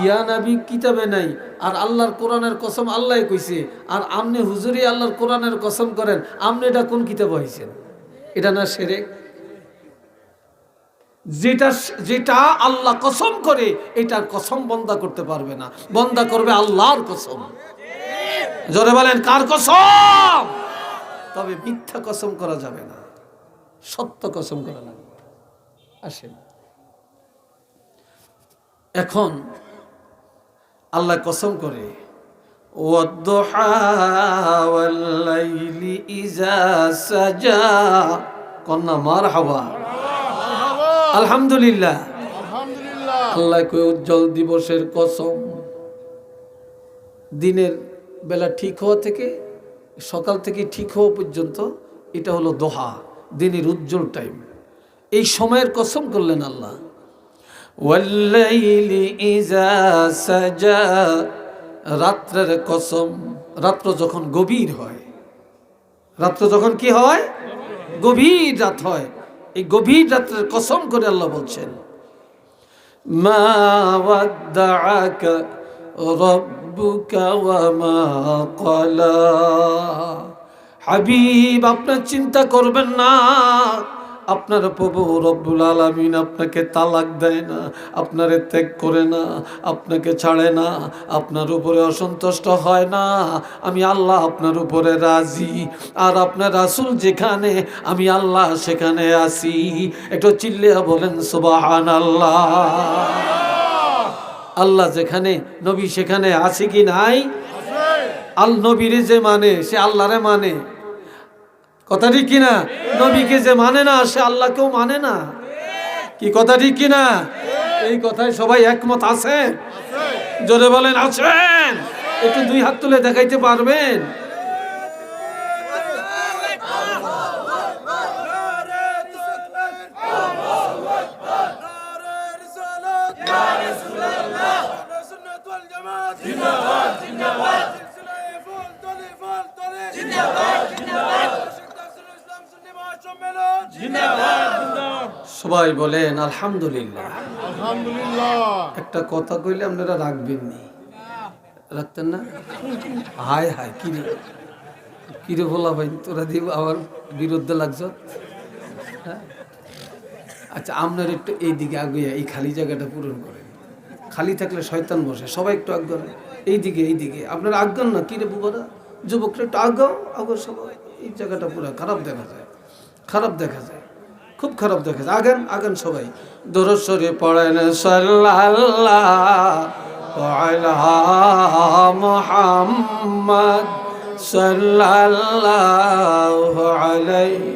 ইয়া নাবী কিতাবে নাই, আর আল্লাহর কোরআনের কসম আল্লাহ কইছে, আর আমনে হুজুরি আল্লাহর কোরআনের কসম করেন, আমনে এটা কোন কিতাব হইছেন? এটা না শিরক? যেটা আল্লাহ কসম করে, এটার কসম বন্দা করতে পারবে না, বন্দা করবে আল্লাহর কসম। জোরে বলেন, কার কসম? তবে মিথ্যা কসম করা যাবে না, সত্য কসম করা লাগবে। আসেন, এখন আল্লাহ কসম করে, ওয়াদ-দুহা ওয়াল-লাইলি ইযা সাজা, কন্না মারহাবা, আলহামদুলিল্লাহ। আল্লাহ কই উজ্জ্বল দিবসের কসম, দিনের বেলা ঠিক হওয়া থেকে সকাল থেকে ঠিক হওয়া পর্যন্ত এটা হলো দোহা, দিনের উজ্জ্বল টাইম। এই সময়ের কসম করলেন আল্লাহ। ওয়াল-লাইলি ইযা সাজা, রাত্রের কসম, রাত্র যখন গভীর হয়, রাত্র যখন কি হয়? গভীর রাত হয়। এই গভীর রাত্রের কসম করে আল্লাহ বলছেন, মা ওয়াদ্দাআকা রাব্বুকা ওয়া মা ক্বালা। হাবিব, আপনার চিন্তা করবেন না, আপনার প্রভু রব্বুল আলামিন আপনাকে তালাক দেয় না, আপনারে ত্যাগ করে না, আপনাকে ছাড়ে না, আপনার উপরে অসন্তুষ্ট হয় না। আমি আল্লাহ আপনার উপরে রাজি, আর আপনার রাসূল যেখানে, আমি আল্লাহ সেখানে আছি। একটু চিল্লিয়া বলেন সুবহানাল্লাহ। আল্লাহ যেখানে নবী সেখানে আছে কি নাই? আল নবীরে যে মানে সে আল্লাহরে মানে, কথা ঠিক কিনা? নবীকে যে মানে না সে আল্লাহকেও মানে না, কি কথা ঠিক কিনা? এই কথায় সবাই একমত আছে? জোরে বলেন আছেন? একটু দুই হাত তুলে দেখাইতে পারবেন? সবাই বলেন আলহামদুলিল্লাহ। একটা কথা কইলে আপনারা রাখবেন নি, রাখতেন না? হায় হায়, কিরে কিরে বলা ভাই, তোরা দিব আমার বিরুদ্ধে লাগছ। আচ্ছা, আপনার একটু এইদিকে আগুয়া এই খালি জায়গাটা পূরণ করেন। খালি থাকলে শয়তান বসে। সবাই একটু আজ্ঞান, এইদিকে আপনারা আজ্ঞান না, কিরে বুবারা যুবকরা একটু আগাও আগাও সবাই। এই জায়গাটা পুরো খারাপ দেখা যায়, খুব খারাপ দেখা যায়। আগান সবাই। দরুদ শরীফ পড়েন সাল্লাল্লাহু আলা মুহাম্মদ সাল্লাল্লাহু আলাইহি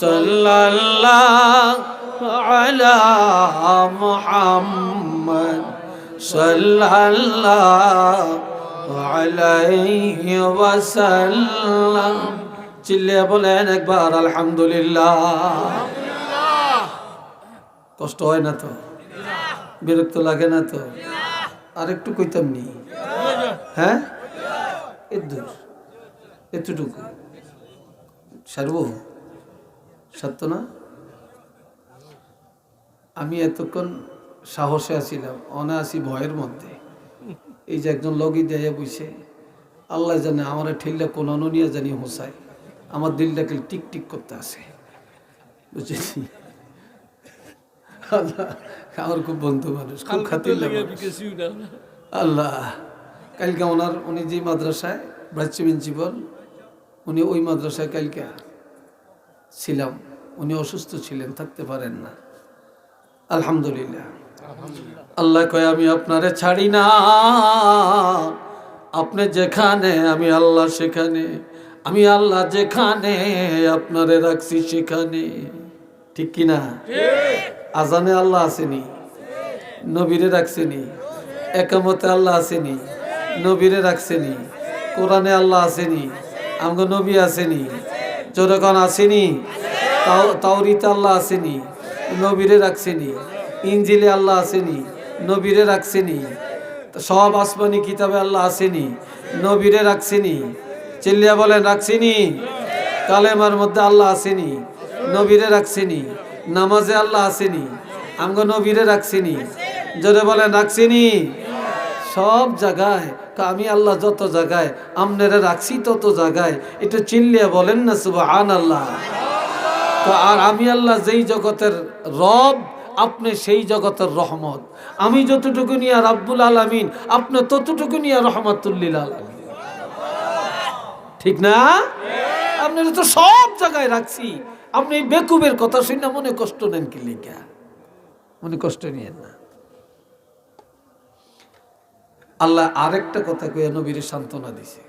সাল্লাল্লাহু আলা মুহাম্মদ সাল্লাল্লাহু আলাইহি ওয়াসাল্লাম। চিল্লিয়ে বলেন একবার আলহামদুলিল্লাহ। কষ্ট হয় না তো? বিরক্ত লাগে না তো? আর একটু কইতাম নি? হ্যাঁ, এতটুকু সারব সত্য না? আমি এতক্ষণ সাহসে আছিলাম, অনায়াসি ভয়ের মধ্যে। এই যে একজন লগি দেয়া বইছে, আল্লাহ জানে আমার ঠেললে কোন নিয়ে জানি হোসাই, আমার দিলটাকে টিক টিক করতে আছে, বুঝেছি? আমার খুব বন্ধু মানুষ, খুব খাতির লাগে আল্লাহ। কালকে উনি যে মাদ্রাসায় ভাইস প্রিন্সিপাল, উনি ওই মাদ্রাসায় কালকে ছিলাম। উনি অসুস্থ ছিলেন, থাকতে পারেন না। আলহামদুলিল্লাহ। আল্লাহ কয় আমি আপনারে ছাড়ি না, আপনি যেখানে আমি আল্লাহ সেখানে, আমি আল্লাহ যেখানে আপনারে রাখছি সেখানে। ঠিক কিনা? আজানে আল্লাহ আসেনি, নবীরে রাখছেনি। একামতে আল্লাহ আসেনি, নবীরে রাখছেনি। কোরআনে আল্লাহ আসেনি, আমগো নবী আসেনি। যখন আসেনি, তাওরীতে আল্লাহ আসেনি, নবীরে রাখছেনি। ইনজিলে আল্লাহ আসেনি, নবীরে রাখছেনি। সব আসমানি কিতাবে আল্লাহ আসেনি, নবীরে রাখছেনি। চিল্লিয়া বলেন রাখছেনি। কালেমার মধ্যে আল্লাহ আসেনি, নবীরে রাখছেনি। নামাজে আল্লাহ আসেনি, আমগো নবীরে রাখছেনি। জোরে বলেন রাখছেনি। সব জায়গায় আমি আল্লাহ যত জায়গায় আমনেরে রাখছি তত জায়গায় একটু চিল্লিয়া বলেন না সুবহানাল্লাহ। তো আর আমি আল্লাহ যেই জগতের রব, আপনি সেই জগতের রহমত। আমি যতটুকু নিয়ে রাব্বুল আলামিন, আপনি ততটুকু নিয়ে রহমাতুল লিল আলামিন। ঠিক না? আপনারা তো সব জায়গায় রাখছি। আপনি বেকুবের কথা শুনে মনে কষ্ট নেন কি লিখা? মনে কষ্ট নিয়েন না। আল্লাহ আরেকটা কথা কয়ে নবীর সান্ত্বনা দিছে।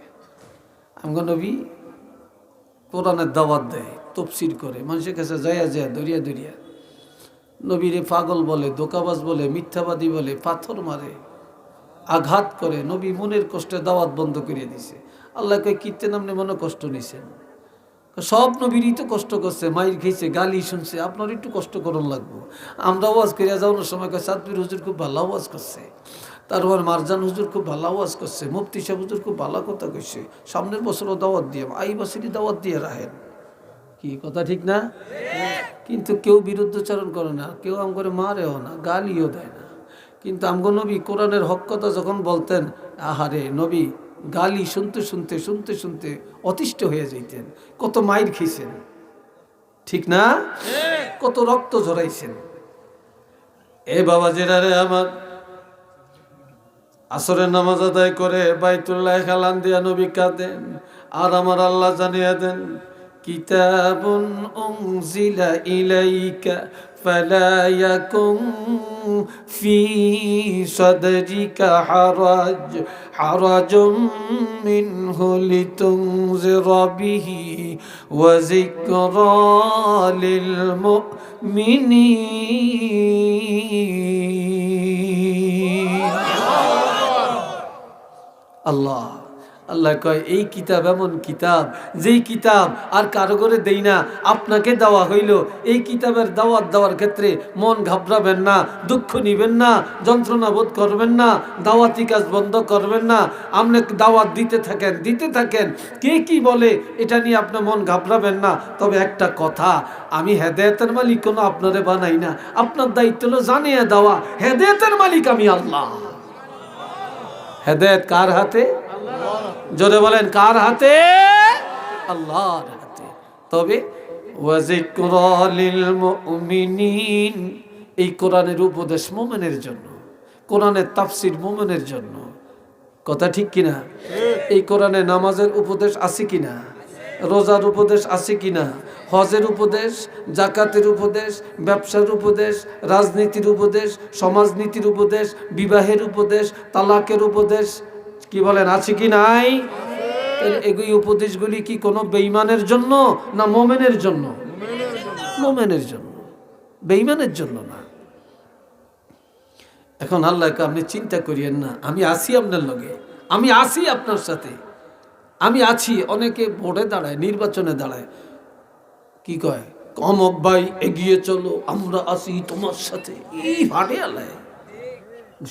আমগো নবী কোরআনের দাওয়াত দেয়, তফসির করে, মানুষের কাছে যায় দরিয়া দরিয়া। নবীরে পাগল বলে, দোকাবাজ বলে, মিথ্যাবাদী বলে, পাথর মারে, আঘাত করে। নবী মনের কষ্টে দাওয়াত বন্ধ করে দিছে। আল্লাহ কয় কীর্তে নামনে মনে কষ্ট নিছেন? সব নবীরই তো কষ্ট করছে, মাইর খেয়েছে, গালি শুনছে, আপনার একটু কষ্ট করুন লাগবো। আমরা ওয়াজ করিয়া যাওয়ার সময় সাদবীর হুজুর খুব ভালো ওয়াজ করছে, তারপর মারজান হুজুর খুব ভালো ওয়াজ করছে, মুফতি সাহেব হুজুর খুব ভালো কথা কইছে, সামনের বছরও দাওয়াত দিয়ে আই বছরই দাওয়াত দিয়ে রাখেন। কি কথা ঠিক না? কিন্তু কেউ বিরুদ্ধচারণ করে না, কেউ আম করে মারেও না, গালিও দেয় না। কিন্তু আমগো নবী কোরআনের হক কথা যখন বলতেন, আহারে নবী গালি শুনতে শুনতে শুনতে শুনতে অতিষ্ঠ হয়ে যাইতেন। কত মাইর খেয়েছেন, ঠিক না? কত রক্ত ঝরাইছেন। এ বাবা জেরারে আমার আসরের নামাজ আদায় করে বাইতুল্লাহ খালান দিয়া নবী কাঁদেন, আর আমার আল্লাহ জানিয়ে দেন কিতাবুন উনজিলা ইলাইকা فلا يكن في صدرك حرج منه لتنذر به وذكرى للمؤمنين আল্লাহ আল্লাহ কয় এই কিতাব এমন কিতাব যেই কিতাব আর কারো করে দেই না, আপনাকে দেওয়া হইল। এই কিতাবের দাওয়াত দেওয়ার ক্ষেত্রে মন ঘাবড়াবেন না, দুঃখ নিবেন না, যন্ত্রণা বোধ করবেন না, দাওয়াতি কাজ বন্ধ করবেন না। আপনি দাওয়াত দিতে থাকেন, কে কি বলে এটা নিয়ে আপনি মন ঘাবড়াবেন না। তবে একটা কথা, আমি হেদায়েতের মালিক কোনো আপনারে বানাই না। আপনার দায়িত্ব হলো জানিয়ে দেওয়া, হেদায়েতের মালিক আমি আল্লাহ। হেদায়েত কার হাতে? জোরে বলেন কার হাতে? আল্লাহর হাতে। তবে ওয়াজিকরা লিল মুমিনিন, এই কোরআনের উপদেশ মুমিনের জন্য, কোরআনের তাফসীর মুমিনের জন্য। কথা ঠিক কিনা? এই কোরআনে নামাজের উপদেশ আছে কিনা? রোজার উপদেশ আছে কিনা? হজের উপদেশ, জাকাতের উপদেশ, ব্যবসার উপদেশ, রাজনীতির উপদেশ, সমাজনীতির উপদেশ, বিবাহের উপদেশ, তালাকের উপদেশ, কি বলেন আছে কি নাই? এই উপদেশগুলি কি কোনো বেঈমানের জন্য না মুমিনের জন্য? মুমিনের জন্য, বেঈমানের জন্য না। এখন আল্লাহকে আপনি চিন্তা করিয়েন না, আমি আছি আপনার লগে, আমি আছি আপনার সাথে, আমি আছি। অনেকে ভোটে দাঁড়ায়, নির্বাচনে দাঁড়ায়, কি কয়, কমক ভাই এগিয়ে চলো, আমরা আছি তোমার সাথে। এই ভাটে আল্লাহ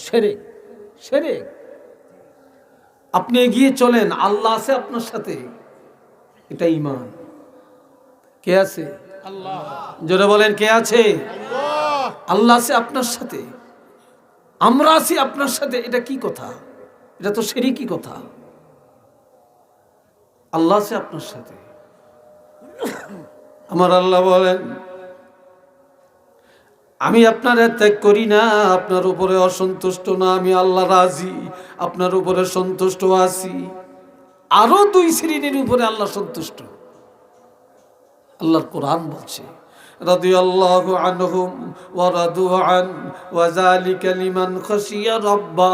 সেরে সেরে আপনি এগিয়ে চলেন, আল্লাহ আছে আপনার সাথে, এটা ঈমান। কে আছে? আল্লাহ। জোরে বলেন কে আছে? আল্লাহ। আল্লাহ আছে আপনার সাথে, আমরা আছি আপনার সাথে। এটা কি কথা? এটা তো শিরকি কথা। আল্লাহ আছে আপনার সাথে। আমার আল্লাহ বলেন, আমি আপনার ত্যাগ করি না, আপনার উপরে অসন্তুষ্ট না, আমি আল্লাহ রাজি, আপনার উপরে সন্তুষ্ট আছি। আরো দুই শ্রেণীর উপরে আল্লাহ সন্তুষ্ট। আল্লাহর কোরআন বলছে, রাদিয়াল্লাহু আনহুম ওয়া রাদু আন ওয়া যালিকা লিমান খাশিয়া রাব্বা।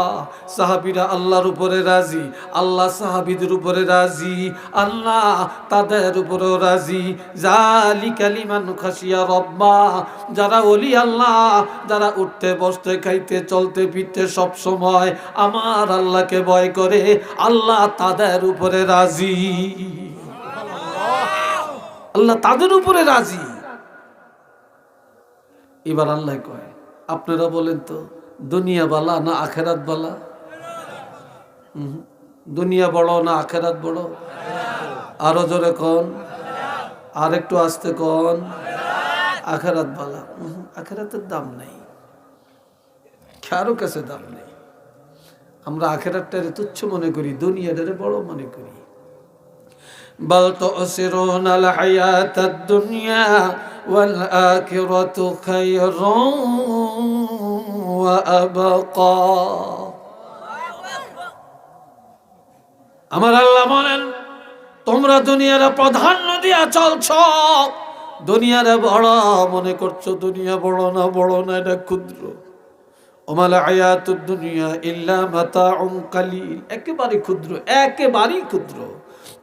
সাহাবীরা আল্লাহর উপরে রাজি, আল্লাহ সাহাবীদের উপরে রাজি, আল্লাহ তাদের উপরেও রাজি। যালিকা লিমান খাশিয়া রাব্বা, যারা ওলি আল্লাহ, যারা উঠতে বসতে খাইতে চলতে ফিরতে সব সময় আমার আল্লাহকে ভয় করে, আল্লাহ তাদের উপরে রাজি। আল্লাহ তাদের উপরে রাজি। এবার আল্লাহ কয়, আপনারা বলেন তো দুনিয়া বালা না আখেরাত বালা? দুনিয়া বড় না আখেরাত বড়? আরো জোরে কোন, আর একটু আস্তে কোন। আখেরাত বালা। আখেরাতের দাম নেই, কারো কাছে দাম নেই। আমরা আখেরাতটারে তুচ্ছ মনে করি, দুনিয়াটারে বড় মনে করি। বাল তুসিরুনাল হায়াতাদ দুনিয়া ওয়াল আখিরাতু খায়রুন ওয়া আবকা। আমার আল্লাহ বলেন, তোমরা দুনিয়ারে প্রাধান্য দিয়া চলছ, দুনিয়ারে বড় মনে করছো। দুনিয়া বড় না, এটা ক্ষুদ্র। ওমাল হায়াতুদ দুনিয়া ইল্লা মাতাউন কালিল, একেবারে ক্ষুদ্র।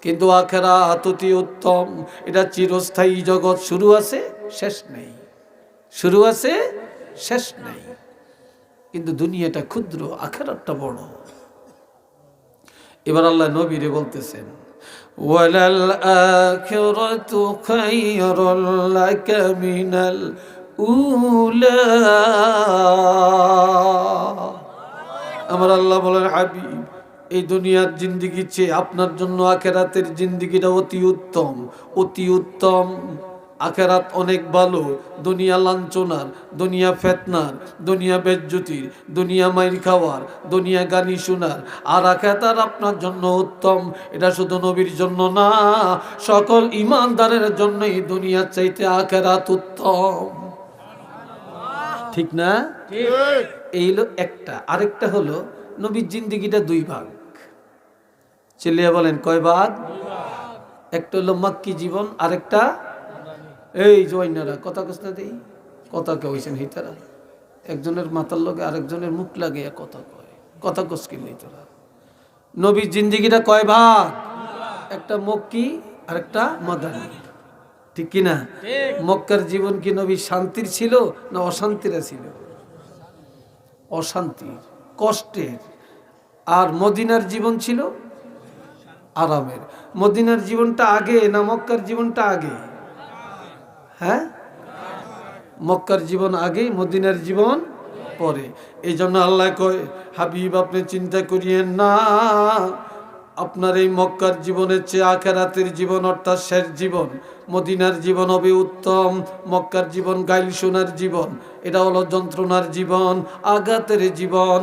কিন্তু আখিরাত অতি উত্তম, এটা চিরস্থায়ী জগৎ। শুরু আছে শেষ নেই, শুরু আছে শেষ নেই। কিন্তু দুনিয়াটা ক্ষুদ্র, আখিরাতটা বড়। এবার আল্লাহ নবীরে বলতেছেন, ওয়ালাল আখিরাতু খায়রুল লাকা মিনাল উলা। আমার আল্লাহ বলেন, হাবিব, এই দুনিয়ার জিন্দেগি চেয়ে আপনার জন্য আখেরাতের জিন্দেগিটা অতি উত্তম। আখেরাত অনেক ভালো। দুনিয়া লাঞ্ছনার, দুনিয়া ফেতনার, দুনিয়া বেজ্জতির, দুনিয়া মাইর খাওয়ার, দুনিয়া গালি শোনার। আর আখেরাত আপনার জন্য উত্তম। এটা শুধু নবীর জন্য না, সকল ঈমানদারের জন্যই দুনিয়ার চাইতে আখেরাত উত্তম। ঠিক না? এই হলো একটা। আরেকটা হলো নবীর জিন্দেগিটা দুই ভাগ। চিল্লিয়া বলেন কয় ভাগ? একটা হলো মাক্কি জীবন, আরেকটা এই জয়নারা কথা কষ্ট দেই কথা কইছেন হিতারা একজনের মাথার লগে আরেকজনের মুখ লাগে কথা কয় কথা কসকিল নেই তোরা নবীর জিন্দিগিটা কয় ভাগ একটা মক্কি আর একটা মাদানী ঠিক কি না মক্কার জীবন কি নবী শান্তির ছিল না অশান্তির ছিল অশান্তির কষ্টের আর মদিনার জীবন ছিল আরামের মদিনার জীবনটা আগে না মক্কার জীবনটা আগে হ্যাঁ মক্কার জীবন আগে মদিনার জীবন পরে এই জন্য আল্লাহ কয় হাবিব আপনি চিন্তা করিয়েন না আপনার এই মক্কার জীবনের চেয়ে আখিরাতের জীবন অর্থাৎ শেষ জীবন মদিনার জীবন হবে উত্তম মক্কার জীবন গাইল শোনার জীবন এটা হলো যন্ত্রণার জীবন আঘাতের জীবন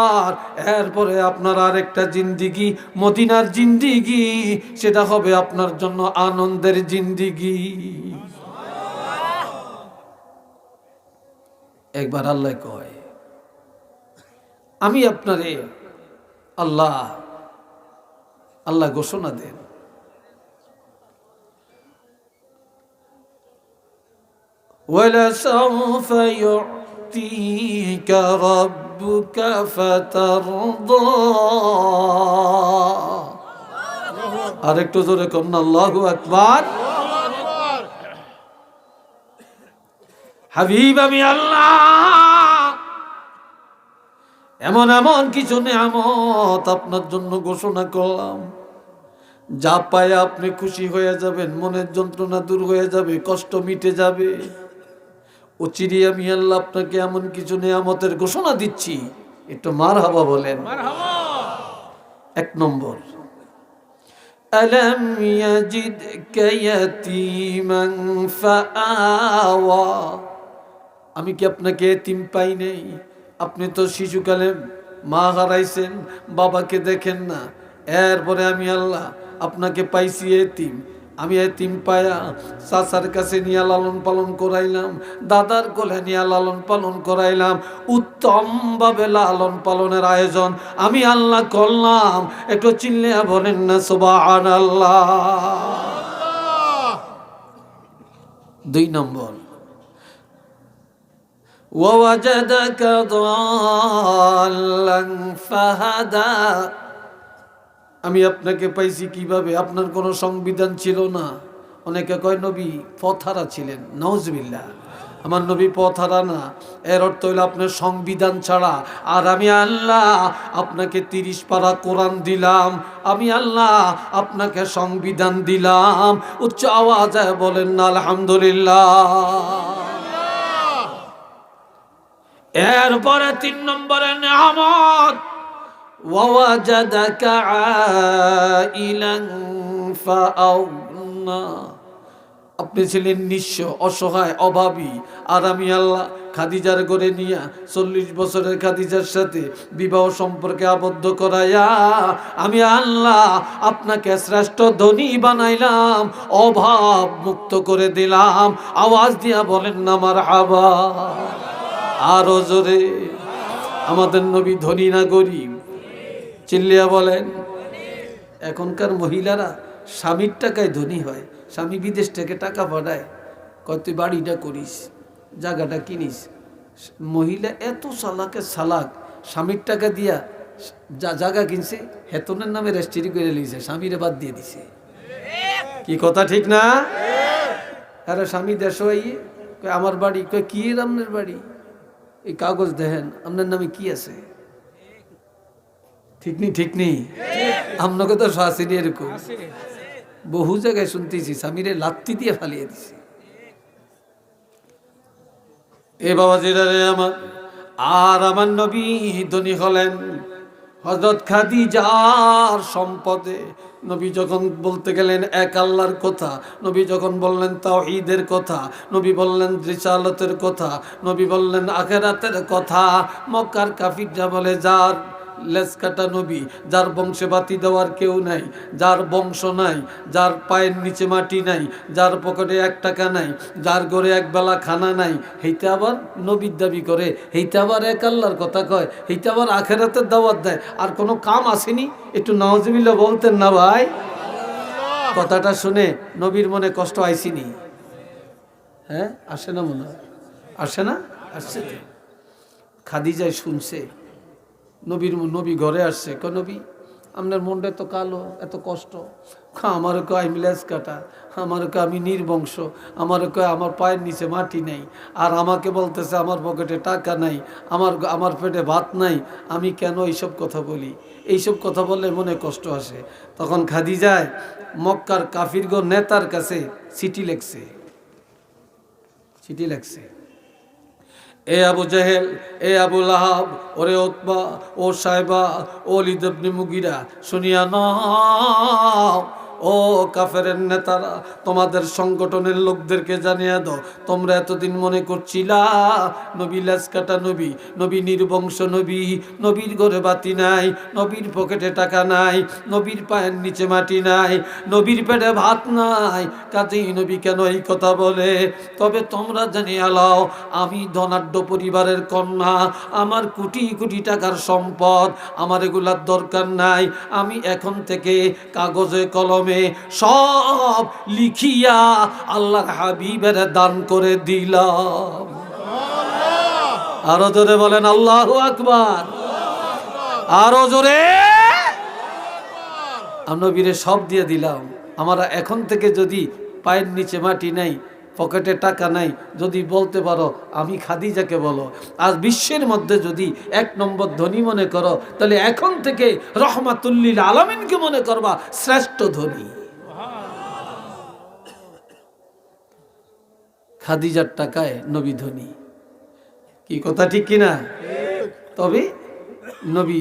আর এরপরে আপনার আরেকটা জিন্দিগি মদিনার জিন্দিগি সেটা হবে আপনার জন্য আনন্দের জিন্দিগি একবার আল্লাহ কয় আমি আপনারে আল্লাহ আল্লাহ ঘোষণা দেন وَلَسَوْفَ يُعْطِيكَ رَبُّكَ فَتَرْضَى আরেকটু জোরে করুন আল্লাহু আকবার হাবিব আমি আল্লাহ এমন এমন কিছু নেয়ামত আপনার জন্য ঘোষণা করলাম যা পায় আপনি খুশি হয়ে যাবেন মনের যন্ত্রণা দূর হয়ে যাবে কষ্ট মিটে যাবে অচিরে আমি আল্লাহ আপনাকে এমন কিছু নেয়ামতের ঘোষণা দিচ্ছি একটু মারহাবা বলেন এক নম্বর আলাম ইয়াজিদকা ইয়াতীমান ফাআওয়া আমি কি আপনাকে এতিম পাই নাই আপনি তো শিশুকালে মা হারাইছেন বাবাকে দেখেন না এরপরে আমি আল্লাহ আপনাকে পাইছি এতিম আমি এতিম পায়া চাচার কাছে নিয়ে লালন পালন করাইলাম দাদার কোলে নিয়ে লালন পালন করাইলাম উত্তম ভাবে লালন পালনের আয়োজন আমি আল্লাহ করলাম একটু চিল্লিয়া বলেন না সুবহানাল্লাহ দুই নম্বর وَوَجَدَكَ ضَالًّا فَهَدَى আমি আপনাকে পাইছি কিভাবে আপনার কোনো সংবিধান ছিল না অনেকে কয় নবী পথহারা ছিলেন নাউজুবিল্লাহ আমার নবী পথহারা না এর অর্থ হইল আপনার সংবিধান ছাড়া আর আমি আল্লাহ আপনাকে 30 পারা কোরআন দিলাম আমি আল্লাহ আপনাকে সংবিধান দিলাম উচ্চ আওয়াজে বলেন না আলহামদুলিল্লাহ এরপরে 3 নম্বরে নিয়ামত ওয়াজাদাকা আইলান ফাআগনা আপনি ছিলেন নিঃস্ব অসহায় অভাবী আর আমি আল্লাহ খাদিজার ঘরে নিয়া 40 বছরের খাদিজার সাথে বিবাহ সম্পর্কে আবদ্ধ করাইয়া আমি আল্লাহ আপনাকে শ্রেষ্ঠ ধনী বানাইলাম অভাব মুক্ত করে দিলাম আওয়াজ দিয়া বলেন না মারহাবা আরো জোরে আমাদের নবী ধনী না গরিব চিল্লিয়া বলেন এখনকার মহিলারা স্বামীর টাকায় ধনী হয় স্বামী বিদেশ থেকে টাকা পাঠায় কয় তুই বাড়িটা করিস জায়গাটা কিনিস মহিলা এত চালাকে চালাক স্বামীর টাকা দিয়া যা জায়গা কিনছে হেতনের নামে রেজিস্ট্রি করে লিয়েছে স্বামীরে বাদ দিয়ে দিছে কি কথা ঠিক না আরে স্বামী দেশ আইয়ে কয় আমার বাড়ি কয় কি আপনার বাড়ি এই কাগজ দেখেন আপনার নামে কি আছে ঠিক নেই আপনাকে তো শাসিনী এরকম বহু জায়গায় শুনতেছি স্বামীরে লাত্তি দিয়ে ফালিয়ে দিছে এ বাবা জিরারে আমার আর আমার নবী ধনী হলেন হযরত খাদিজার সম্পদে নবী যখন বলতে গেলেন এক আল্লাহর কথা নবী যখন বললেন তাওহীদের কথা নবী বললেন রিসালাতের কথা নবী বললেন আখিরাতের কথা মক্কার কাফিররা বলে যার লেজ কাটা নবী যার বংশে বাতি দেওয়ার কেউ নাই যার বংশ নাই যার পায়ের নিচে মাটি নাই যার পকেটে 1 টাকা নাই যার ঘরে একবেলা খানা নাই হেইটা আবার নবীর দাবি করে হেইটা আবার এক আল্লাহর কথা কয় হেইটা আবার আখিরাতের দাওয়াত দেয় আর কোনো কাম আসেনি একটু নাউজুবিল্লাহ বলতেন না ভাই কথাটা শুনে নবীর মনে কষ্ট আইসিনি হ্যাঁ আসে না মনে হয় আসে না? আসছে তো। খাদিজায় শুনছে নবী ঘরে আসছে, কয় নবী আপনার মনটা এত কালো, এত কষ্ট। আমারও কয় আমি লেজ কাটা, আমারও কয় আমি নির্বংশ, আমারও কয় আমার পায়ের নিচে মাটি নেই, আর আমাকে বলতেছে আমার পকেটে টাকা নাই, আমার পেটে ভাত নাই, আমি কেন এইসব কথা বলি? এইসব কথা বললে মনে কষ্ট আসে। তখন খাদিজায় মক্কার কাফিরগণ নেতার কাছে চিঠি লেখছে, এ আবু জেহেল, এ আবু লাহাব, ওরে উতবা, ও সাইবা, ও ওলীদ ইবনে মুগীরা, শুনিয়া নাও। ও কাফেরের নেতারা, তোমাদের সংগঠনের লোকদেরকে জানিয়ে দাও, তোমরা এতদিন মনে করছিলা নবী লেজ কাটা নবী, নবী নির্বংশ নবী, নবীর ঘরে বাতি নাই, নবীর পকেটে টাকা নাই, নবীর পায়ের নিচে মাটি নাই, নবীর পেটে ভাত নাই, কাজেই নবী কেন এই কথা বলে? তবে তোমরা জানিয়ে লাও, আমি ধনাঢ্য পরিবারের কন্যা, আমার কোটি কোটি টাকার সম্পদ, আমার এগুলার দরকার নাই। আমি এখন থেকে কাগজে কলমে সব লিখিয়া আল্লাহর হাবিবের দান করে দিলাম। আরো জোরে বলেন আল্লাহু আকবার, আরো জোরে। আমি নবীরে সব দিয়ে দিলাম। আমরা এখন থেকে যদি পায়ের নিচে মাটি নাই, পকেটে টাকা নাই, যদি বলতে পারো আমি খাদিজাকে বলো। আজ বিশ্বের মধ্যে যদি 1 নম্বর ধনী মনে করো, তাহলে এখন থেকে রহমাতুল্লিল আলামিনকে মনে করবা শ্রেষ্ঠ ধনী। খাদিজার টাকায় নবী ধনী, কি কথা ঠিক কিনা? তবে নবী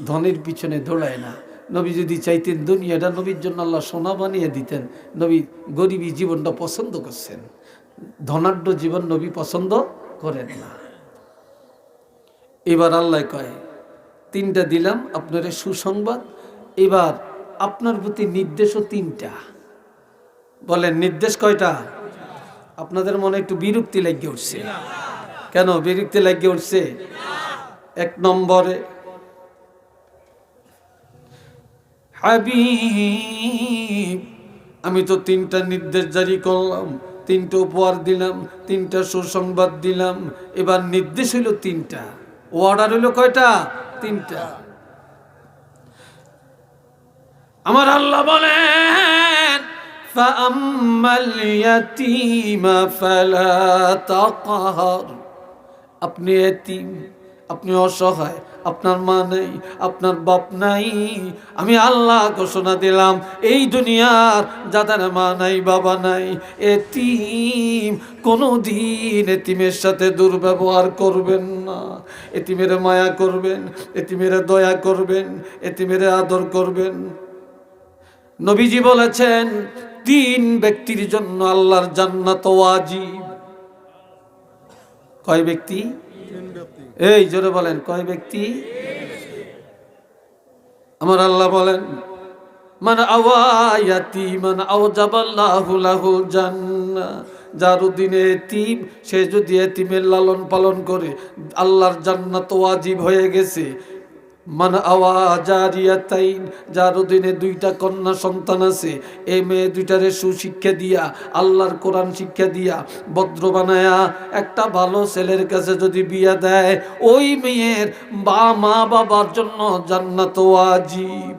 ধনের পিছনে দৌড়ায় না। নবী যদি চাইতেন দুনিয়াটা, নবীর জন্য আল্লাহ সোনা বানিয়ে দিতেন। নবী গরিবী জীবনটা পছন্দ করছেন, ধনাঢ্য জীবন নবী পছন্দ করেন না। এবার আল্লাহ কয় 3টা দিলাম আপনার সুসংবাদ, এবার আপনার প্রতি নির্দেশও 3টা। বলেন নির্দেশ কয়টা? আপনাদের মনে একটু বিরক্তি লাগিয়ে উঠছে, কেন বিরক্তি লাগিয়ে উঠছে? 1 নম্বরে, হাবিব আমি তো 3টা নির্দেশ জারি করলাম, 3টা উপহার দিলাম, 3টা সুসংবাদ দিলাম, এবার নির্দেশ হইল 3টা, অর্ডার হইল কয়টা? 3টা। আমার আল্লাহ বলেন ফাআম্মাল ইয়াতীমা ফালা তাকহার, আপনি এতিম, আপনি অসহায়, আপনার মা নেই, আপনার বাপ নাই, আমি আল্লাহ ঘোষণা দিলাম এই দুনিয়ার যাদের মা নাই বাবা নাই, এতিম, কোনোদিন এতিমের সাথে দুর্ব্যবহার করবেন না। এতিমের মায়া করবেন, এতিমের দয়া করবেন, এতিমের আদর করবেন। নবীজি বলেছেন 3 ব্যক্তির জন্য আল্লাহর জান্নাত ওয়াজিব। কয় ব্যক্তি? এই জোরে বলেন কয় ব্যক্তি? আমার আল্লাহ বলেন মান আওয়ায়াতি মান আওজাবাল্লাহু লাহুল জান্নাহ, যার দিনে এতিম, সে যদি এতিমের লালন পালন করে আল্লাহর জান্নাত ওয়াজিব হয়ে গেছে। মান আওয়া জারিয়াতাইন, যার অধীনে 2টা কন্যা সন্তান আছে, এই মেয়ে 2টারে সুশিক্ষা দিয়া, আল্লাহর কোরআন শিক্ষা দিয়া, ভদ্র বানায়া একটা ভালো ছেলের কাছে যদি বিয়া দেয়, ওই মেয়ের মা বাবার জন্য জান্নাত ওয়াজিব।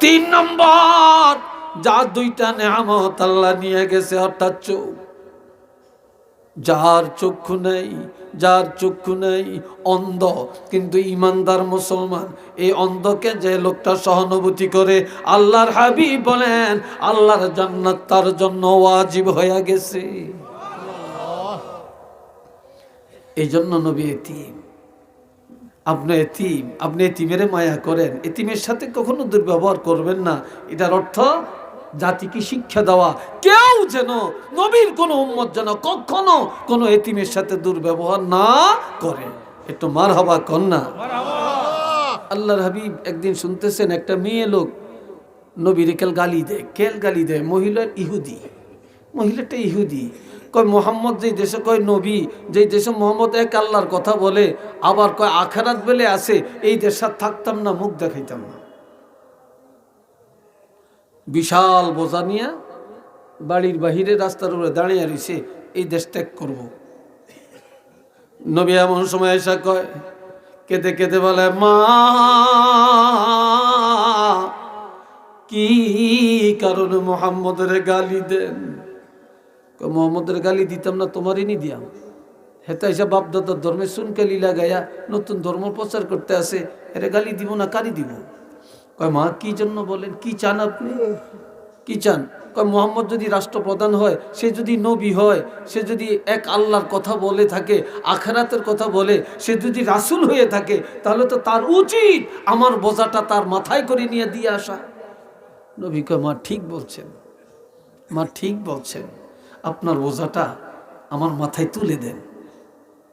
3 নম্বর, যার 2টা নেয়ামত আল্লাহ নিয়ে গেছে, অর্থাৎ চোখ, যার চক্ষু নেই, অন্ধ কিন্তু ইমানদার মুসলমান, এই অন্ধকে যে লোকটা সহানুভূতি করে, আল্লাহর হাবিব বলেন আল্লাহর জান্নাত তার জন্য ওয়াজিব হয়ে গেছে। এই জন্য নবী এতিম, আপনি এতিমের মায়া করেন, এতিমের সাথে কখনো দুর্ব্যবহার করবেন না। এটার অর্থ জাতিকে শিক্ষা দেওয়া, কেউ যেন নবীর কোন উম্মত যেন কখনো কোন এতিমের সাথে দুর্ব্যবহার না করে। একটু মারহাবা কন্যা। আল্লাহর হাবিব একদিন শুনতেছেন একটা মেয়ে লোক নবীর গালি দেয়। মহিলাটা ইহুদি। কয় মোহাম্মদ যেই দেশে কয় নবী, যেই দেশে মোহাম্মদ এক আল্লাহর কথা বলে, আবার কয় আখেরাত বলে আছে, এই দেশে থাকতাম না, মুখ দেখাইতাম না। বিশাল বোঝা নিয়ে বাড়ির বাহিরে রাস্তার উপরে দাঁড়িয়ে রয়েছে, এই দেশ ত্যাগ করবো। নবী এমন সময় এসে কয়, কেঁদে কেঁদে বলে, মা কি কারণে মুহাম্মদের গালি দেন? মোহাম্মদের গালি দিতাম না, তোমারই নি দিয়াম। হেতা হিসাব বাপদাদার ধর্মে সুনকালি লাগাইয়া নতুন ধর্ম প্রচার করতে আসে, এরে গালি দিব না কারি দিব? কয় মা কি জন্য বলেন, কি চান আপনি, কি চান? কয় মোহাম্মদ যদি রাষ্ট্রপ্রধান হয়, সে যদি নবী হয়, সে যদি এক আল্লাহর কথা বলে থাকে, আখেরাতের কথা বলে, সে যদি রাসূল হয়ে থাকে, তাহলে তো তার উচিত আমার বোঝাটা তার মাথায় করে নিয়ে দিয়ে আসা। নবী কয় মা ঠিক বলছেন, মা ঠিক বলছেন, আপনার বোঝাটা আমার মাথায় তুলে দেন।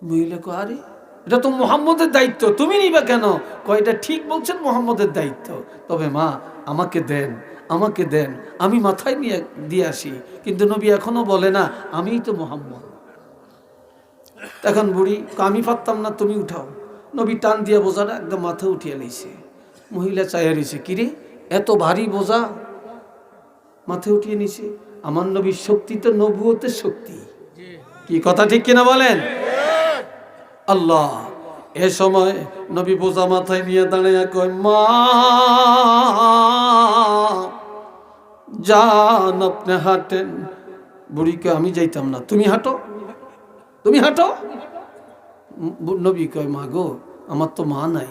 মহিলা কয়, আরে এটা তো মুহাম্মদের দায়িত্ব, তুমি নিবা কেন? কয় এটা ঠিক বলছেন, মুহাম্মদের দায়িত্ব, তবে মা আমাকে দেন, আমাকে দেন, আমি মাথায় নিয়ে দিয়ে আসি। কিন্তু নবী এখনো বলে না আমিই তো মুহাম্মদ। তখন বুড়ি আমি পারতাম না, তুমি উঠাও। নবী টান দিয়ে বোঝাটা একদম মাথা উঠিয়ে নিয়েছে। মহিলা চাইয়া রয়েছে, কিরে এত ভারী বোঝা মাথায় উঠিয়ে নিছে। আমার নবীর শক্তি তো নবুয়তের শক্তি, কি কথা ঠিক কিনা বলেন? আল্লাহ এ সময় নবী বোঝা মাথায় নিয়ে দাঁড়িয়ে কয়, মা যান আপনি হাঁটেন। বুড়িকে আমি যাইতাম না, তুমি হাঁটো, তুমি হাঁটো। নবী কয়, মা গো আমার তো মা নাই,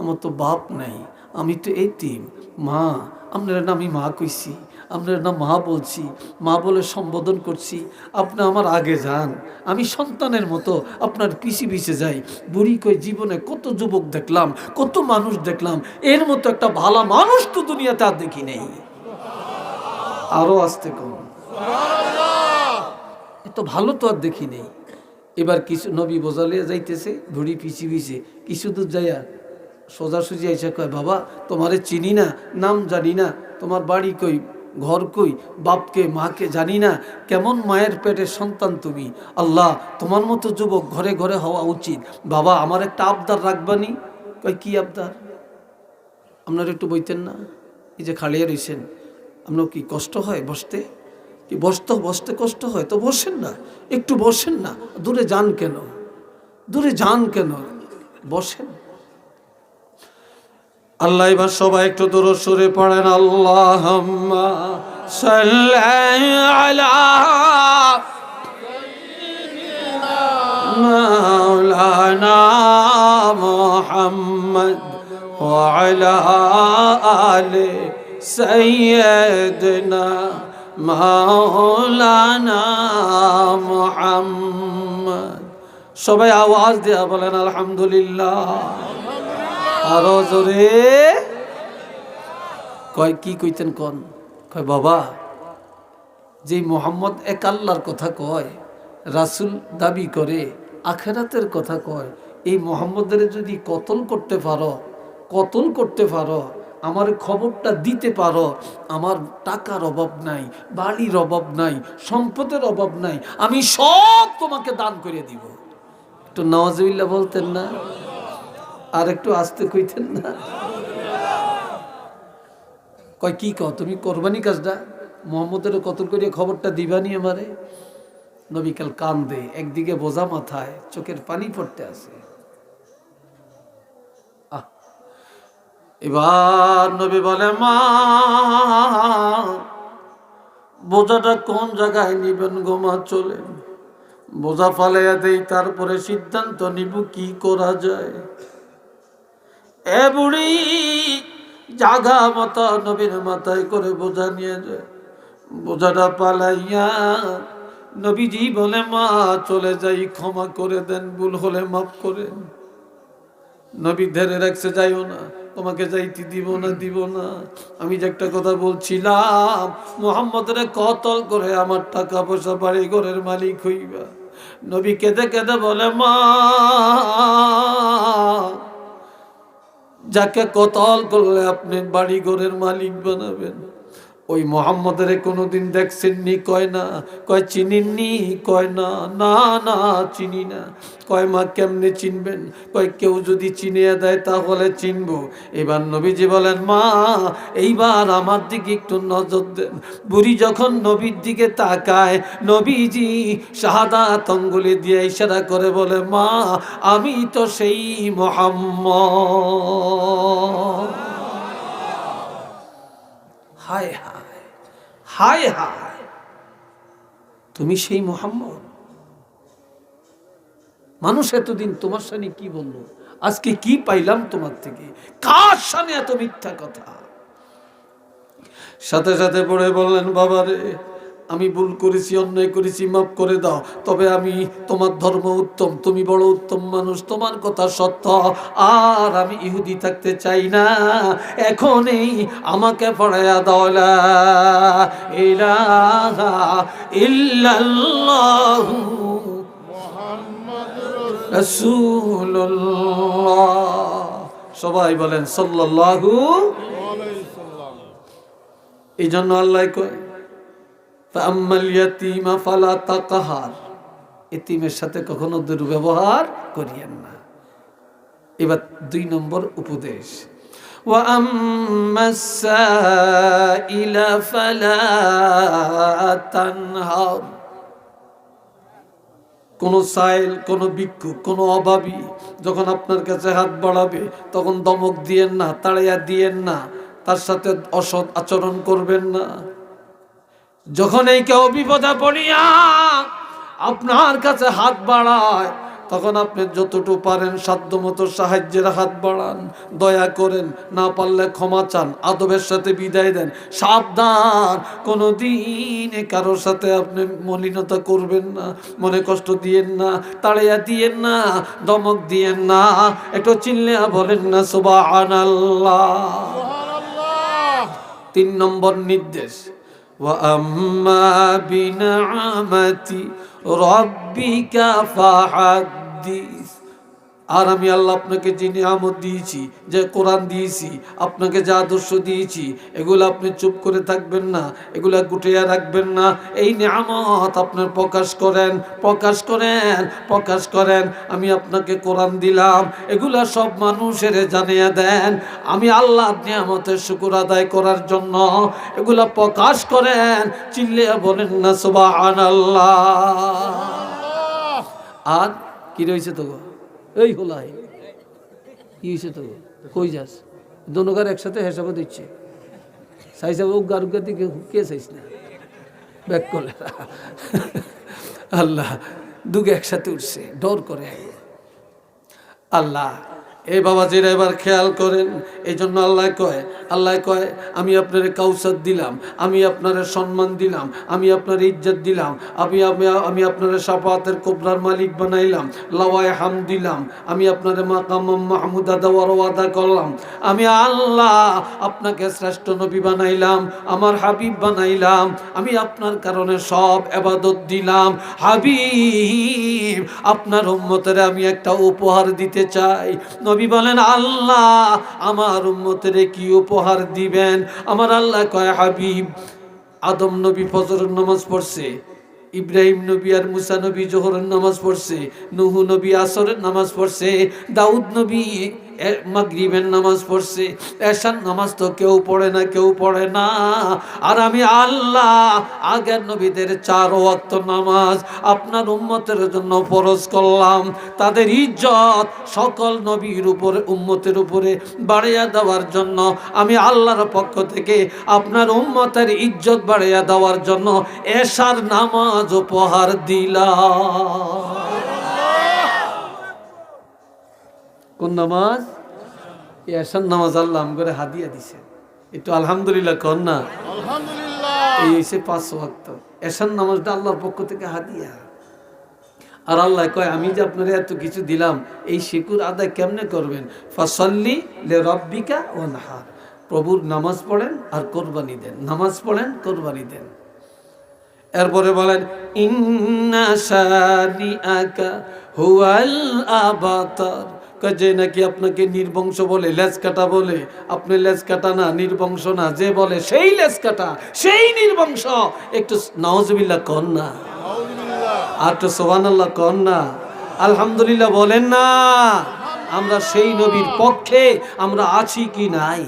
আমার তো বাপ নাই, আমি তো এতিম। মা আপনার না আমি মা কইছি, আপনার না মা বলছি, মা বলে সম্বোধন করছি, আপনি আমার আগে যান, আমি সন্তানের মতো আপনার পিছে পিছে যাই। বুড়ি কই, জীবনে কত যুবক দেখলাম, কত মানুষ দেখলাম, এর মতো একটা ভালো মানুষ তো দুনিয়াতে আর দেখি নেই। আরো আসতে কম, এত ভালো তো আর দেখি নেই। এবার কিছু নবী বোঝালিয়া যাইতেছে, বুড়ি পিছি পিছে কিছু দূর যাইয়া সোজাসুজি আইসা কয়, বাবা তোমারে চিনি না, নাম জানি না, তোমার বাড়ি কই, ঘর কই, বাপকে মাকে জানি না, কেমন মায়ের পেটের সন্তান তুমি। আল্লাহ তোমার মতো যুবক ঘরে ঘরে হওয়া উচিত। বাবা আমার একটা আবদার রাখবানি। কয় কি আবদার? আপনার একটু বইতেন না, এই যে খাড়িয়ে রয়েছেন, আপনার কি কষ্ট হয় বসতে? কি বসতে বসতে কষ্ট হয় তো বসেন না, একটু বসেন না, দূরে যান কেন, দূরে যান কেন, বসেন। আল্লাহ এবার সবাই একটু দূর সুরে পড়েন, আল্লাহুম্মা সাল্লি আলা মাওলানা মুহাম্মদ ওয়া আলা আলি সাইয়্যিদিনা মাওলানা মুহাম্মদ। সবাই আওয়াজ দিয়া বলেন আলহামদুলিল্লাহ। আরো জোরে। কয় কি কইতেন কোন? কয় বাবা যে মোহাম্মদ এক আল্লাহর কথা কয়, রাসূল দাবি করে, আখেরাতের কথা কয়, এই মোহাম্মদের যদি কতল করতে পারো, কতল করতে পারো, আমার খবরটা দিতে পারো, আমার টাকার অভাব নাই, বাড়ির অভাব নাই, সম্পদের অভাব নাই, আমি সব তোমাকে দান করে দিব। একটু নাউজুবিল্লাহ বলতেন না? আর একটু আস্তে কইতেন না? কয় কি কও তুমি কোরবানি কাজটা মোহাম্মদের কতল করিয়া খবরটা দিবানি আমারে? নবী কাল কান্দে, একদিকে বোঝা মাথায়, চোখের পানি পড়তে আছে। এবার নবী বলে, মা বোঝাটা কোন জায়গায় নিবেন গো মা? চলেন বোঝা ফালাইয়া দেই, তারপরে সিদ্ধান্ত নিব কি করা যায়। এ বুড়ি জাগা মাথা নবীর মাথায় করে বোঝা নিয়ে যায়। বোঝাটা পালাইয়া নবীজি বলে, মা চলে যাই, ক্ষমা করে দেন, ভুল হলে মাফ করেন। নবী ধরে রাখছে, যাইও না, তোমাকে যাইতে দিব না, দিব না। আমি যে একটা কথা বলছিলাম, মুহাম্মদের কতল করে আমার টাকা পয়সা বাড়ি ঘরের মালিক হইবা। নবী কেঁদে কেঁদে বলে, মা যাকে কতল করলে আপনি বাড়ি ঘরের মালিক বানাবেন, ওই মোহাম্মদের কোনোদিন দেখছেননি? কয় না। কয় চিনিননি? কয় না। না না চিনি না। কয় মা কেমনে চিনবেন? কয় কেউ যদি চিনিয়ে দেয় তাহলে চিনবো। এবার নবীজি বলেন মা এইবার আমার দিকে একটু নজর দেন। বুড়ি যখন নবীর দিকে তাকায়, নবীজি শাহাদাত আঙ্গুলি দিয়ে ইশারা করে বলে মা আমি তো সেই মোহাম্মদ। হায় হায় হায় হায়, তুমি সেই মোহাম্মদ? মানুষ এতদিন তোমার সামনে কি বললো, আজকে কি পাইলাম তোমার থেকে? কার সামনে এত মিথ্যা কথা? সাথে সাথে পড়ে বললেন বাবারে আমি ভুল করেছি, অন্যায় করেছি, মাফ করে দাও। তবে আমি তোমার ধর্ম উত্তম, তুমি বড় উত্তম মানুষ, তোমার কথা সত্য, আর আমি ইহুদি থাকতে চাই না। এখনই আমাকে পড়াইয়া দাও লা ইলাহা ইল্লাল্লাহু মুহাম্মাদুর রাসূলুল্লাহ। সবাই বলেন সাল্লাল্লাহু আলাইহি সাল্লাম। এই জন্য আল্লাহ কয় ফাআম্মাল ইয়াতীমা ফালা তাকহার, এতিমের সাথে কখনো দুর্ব্যবহার করিয়েন না। এবার 2 নম্বর উপদেশ, ওয়া আম্মাস সাইলা ফালা তানহার। কোন সাইল, কোন ভিক্ষুক, কোন অভাবী যখন আপনার কাছে হাত বাড়াবে তখন দমক দিয়েন না, তাড়িয়া দিয়েন না, তার সাথে অসৎ আচরণ করবেন না। যখন এই কেউ বিপদে পড়িয়া আপনার কাছে হাত বাড়ায় তখন আপনি যতটুকু পারেন সাধ্যমতো সাহায্যের হাত বাড়ান, দয়া করেন, না পারলে ক্ষমা চান, আদবের সাথে বিদায় দেন। সাবধান, কোনোদিন কারোর সাথে আপনি মলিনতা করবেন না, মনে কষ্ট দিয়েন না, তাড়িয়া দিয়েন না, দমক দিয়েন না। একটু চিল্লিয়া বলেন না সুবহানাল্লাহ। 3 নম্বর নির্দেশ, وَأَمَّا بِنِعْمَةِ رَبِّكَ فَحَدِّث। আর আমি আল্লাহ আপনাকে যে নিয়ামত দিয়েছি, যে কোরআন দিয়েছি, আপনাকে যে আদর্শ দিয়েছি, এগুলো আপনি চুপ করে থাকবেন না, এগুলা গুটিয়ে রাখবেন না। এই নিয়ামত আপনার প্রকাশ করেন, প্রকাশ করেন, প্রকাশ করেন। আমি আপনাকে কোরআন দিলাম, এগুলা সব মানুষের জানিয়ে দেন। আমি আল্লাহর নিয়ামতের শুকর আদায় করার জন্য এগুলা প্রকাশ করেন। চিল্লিয়ে বলেন না সুবহানাল্লাহ। আর কি রয়েছে তো এই হলাই কি হয়েছে তো, কই যাস? দোনোগার একসাথে হেসাবে দিচ্ছে, চাইছে উগার উগার দিকে কে চাইছ না ব্যাক করলে আল্লাহ দুগে একসাথে উঠছে, ডর করে আল্লাহ। এই বাবাজিরা এবার খেয়াল করেন, এই জন্য আল্লাহ কয় আমি আপনার কাউসার দিলাম, আমি আপনার সম্মান দিলাম, আমি আপনার ইজ্জত দিলাম, আমি আপনার শাফাতের কোবরার মালিক বানাইলাম, লাওয়ায়ে হাম দিলাম, আমি আপনার মাকাম মাহমুদ দেওয়ার ওয়াদা করলাম। আমি আল্লাহ আপনাকে শ্রেষ্ঠ নবী বানাইলাম, আমার হাবিব বানাইলাম, আমি আপনার কারণে সব ইবাদত দিলাম। হাবিব আপনার উম্মতের আমি একটা উপহার দিতে চাই। নবী বলেন আল্লাহ আমার উম্মতের কি উপহার দিবেন? আমার আল্লাহ কয় হাবিব আদম নবী ফজরের নামাজ পড়ছে, ইব্রাহিম নবী আর মুসা নবী জোহরের নামাজ পড়ছে, নূহ নবী আসরের নামাজ পড়ছে, দাউদ নবী মাগরিবের নামাজ পড়ছে, এশার নামাজ তো কেউ পড়ে না, কেউ পড়ে না। আর আমি আল্লাহ আগের নবীদের 4 ওয়াক্ত নামাজ আপনার উম্মতের জন্য ফরজ করলাম। তাদের ইজ্জত সকল নবীর উপরে, উম্মতের উপরে বাড়িয়ে দেওয়ার জন্য আমি আল্লাহর পক্ষ থেকে আপনার উম্মতের ইজ্জত বাড়িয়ে দেওয়ার জন্য এশার নামাজ উপহার দিলাম। কোন নামাজ? এশার নামাজ আল্লাহ করে হাদিয়া দিছে। একটু আলহামদুলিল্লাহ কর না। আলহামদুলিল্লাহ। এই হইছে 5 ওয়াক্ত এশার নামাজটা আল্লাহর পক্ষ থেকে হাদিয়া। আর আল্লাহ কয় আমি যে আপনারা এত কিছু দিলাম, এই শুকর আদায় কেমনে করবেন? ফাসাল্লি লিরাব্বিকা ওয়ানহার, প্রভুর নামাজ পড়েন আর কুরবানি দেন, নামাজ পড়েন কুরবানি দেন। এরপরে বলেন ইন্না শানিআকা হুয়াল আবতার, যে নাকি আপনাকে নির্বংশ বলে, লেজ কাটা বলে, আপনি লেজ কাটা না, নির্বংশ না, যে বলে সেই লেজ কাটা, সেই নির্বংশ। একটু নাউজুবিল্লাহ কন না, আর একটু সুবহানাল্লাহ কন না, আলহামদুলিল্লাহ বলেন না। আমরা সেই নবীর পক্ষে আমরা আছি কি নাই?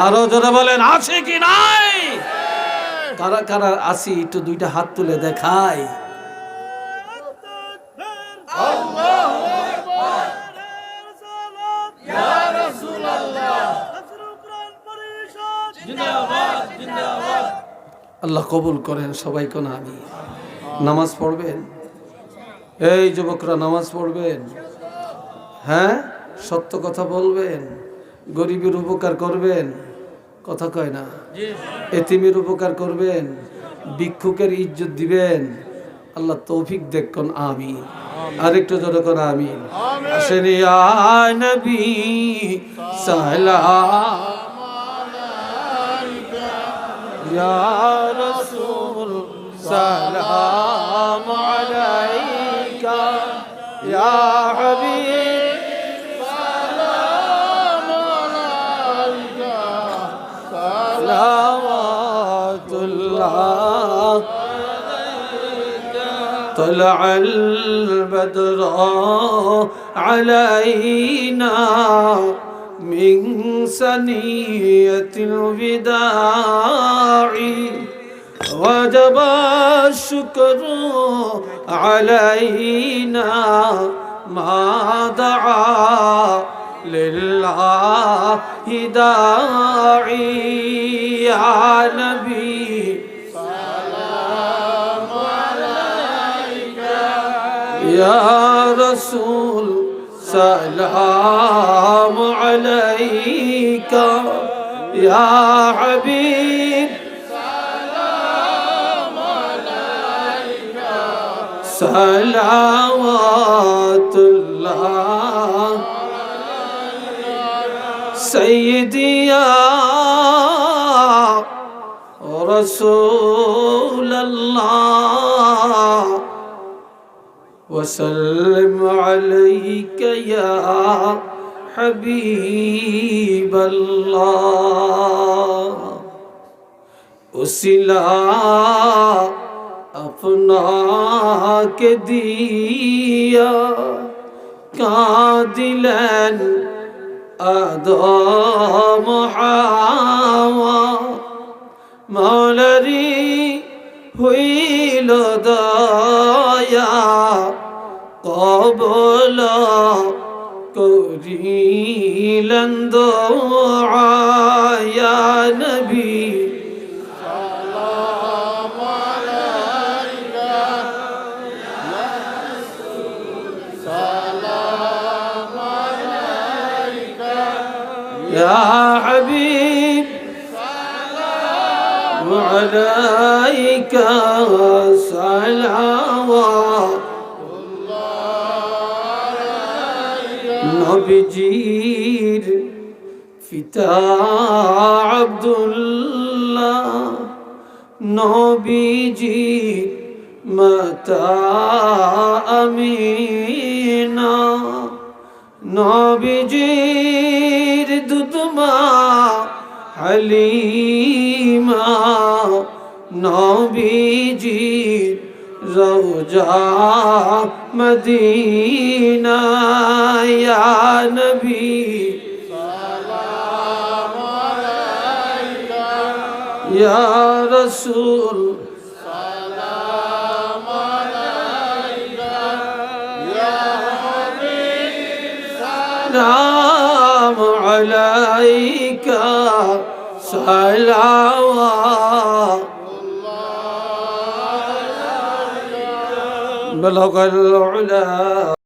আরো জোরে বলেন, আছে কি নাই? কারা কারা আছি একটু দুইটা হাত তুলে দেখাই। আল্লাহ কবুল করেন সবাই কোন আমি। নামাজ পড়বেন, এই যুবকরা নামাজ পড়বেন, হ্যাঁ সত্য কথা বলবেন, গরিবের উপকার করবেন, কথা কয় না, এতিমের উপকার করবেন, ভিক্ষুকের ইজ্জত দিবেন। আল্লাহ তৌফিক দেখুন, আমিন। আরেকটু জোরে করে আমিন। আসেন ইয়া নবী সালাম আলাইকা, ইয়া রাসূল সালাম আলাইকা, ইয়া হাবিব সালাম আলাইকা, সালাওয়াতুল্লাহ طلع البدر علينا من ثنية الوداع وجب الشكر علينا ما دعا لله داعي يا نبي يا رسول سلام عليك، يا حبيب سلام عليك، صلوات الله سيدي يا رسول الله وسلم عليك يا حبيب الله उसिला अपना के दिया कादिलन आदम हावा मौलरी हुईल दया قبل করিলেন দোয়া ইয়া নবী সালাম আলাইকা, ইয়া রাসূল সালাম আলাইকা, ইয়া হাবিব সালাম আলাইকা, সালাওয়াত নবীজির পিতা আব্দুল্লাহ, নবীজির মাতা আমিনা, নবীজির দুধমা হালিমা, নবীজির রওজা মদিনা ইয়া নবী সালাম আলাইকা, ইয়া রাসূল সালাম আলাইকা, ইয়া হাবিব সালাম আলাইকা, সালাওয়াত بلغ العلا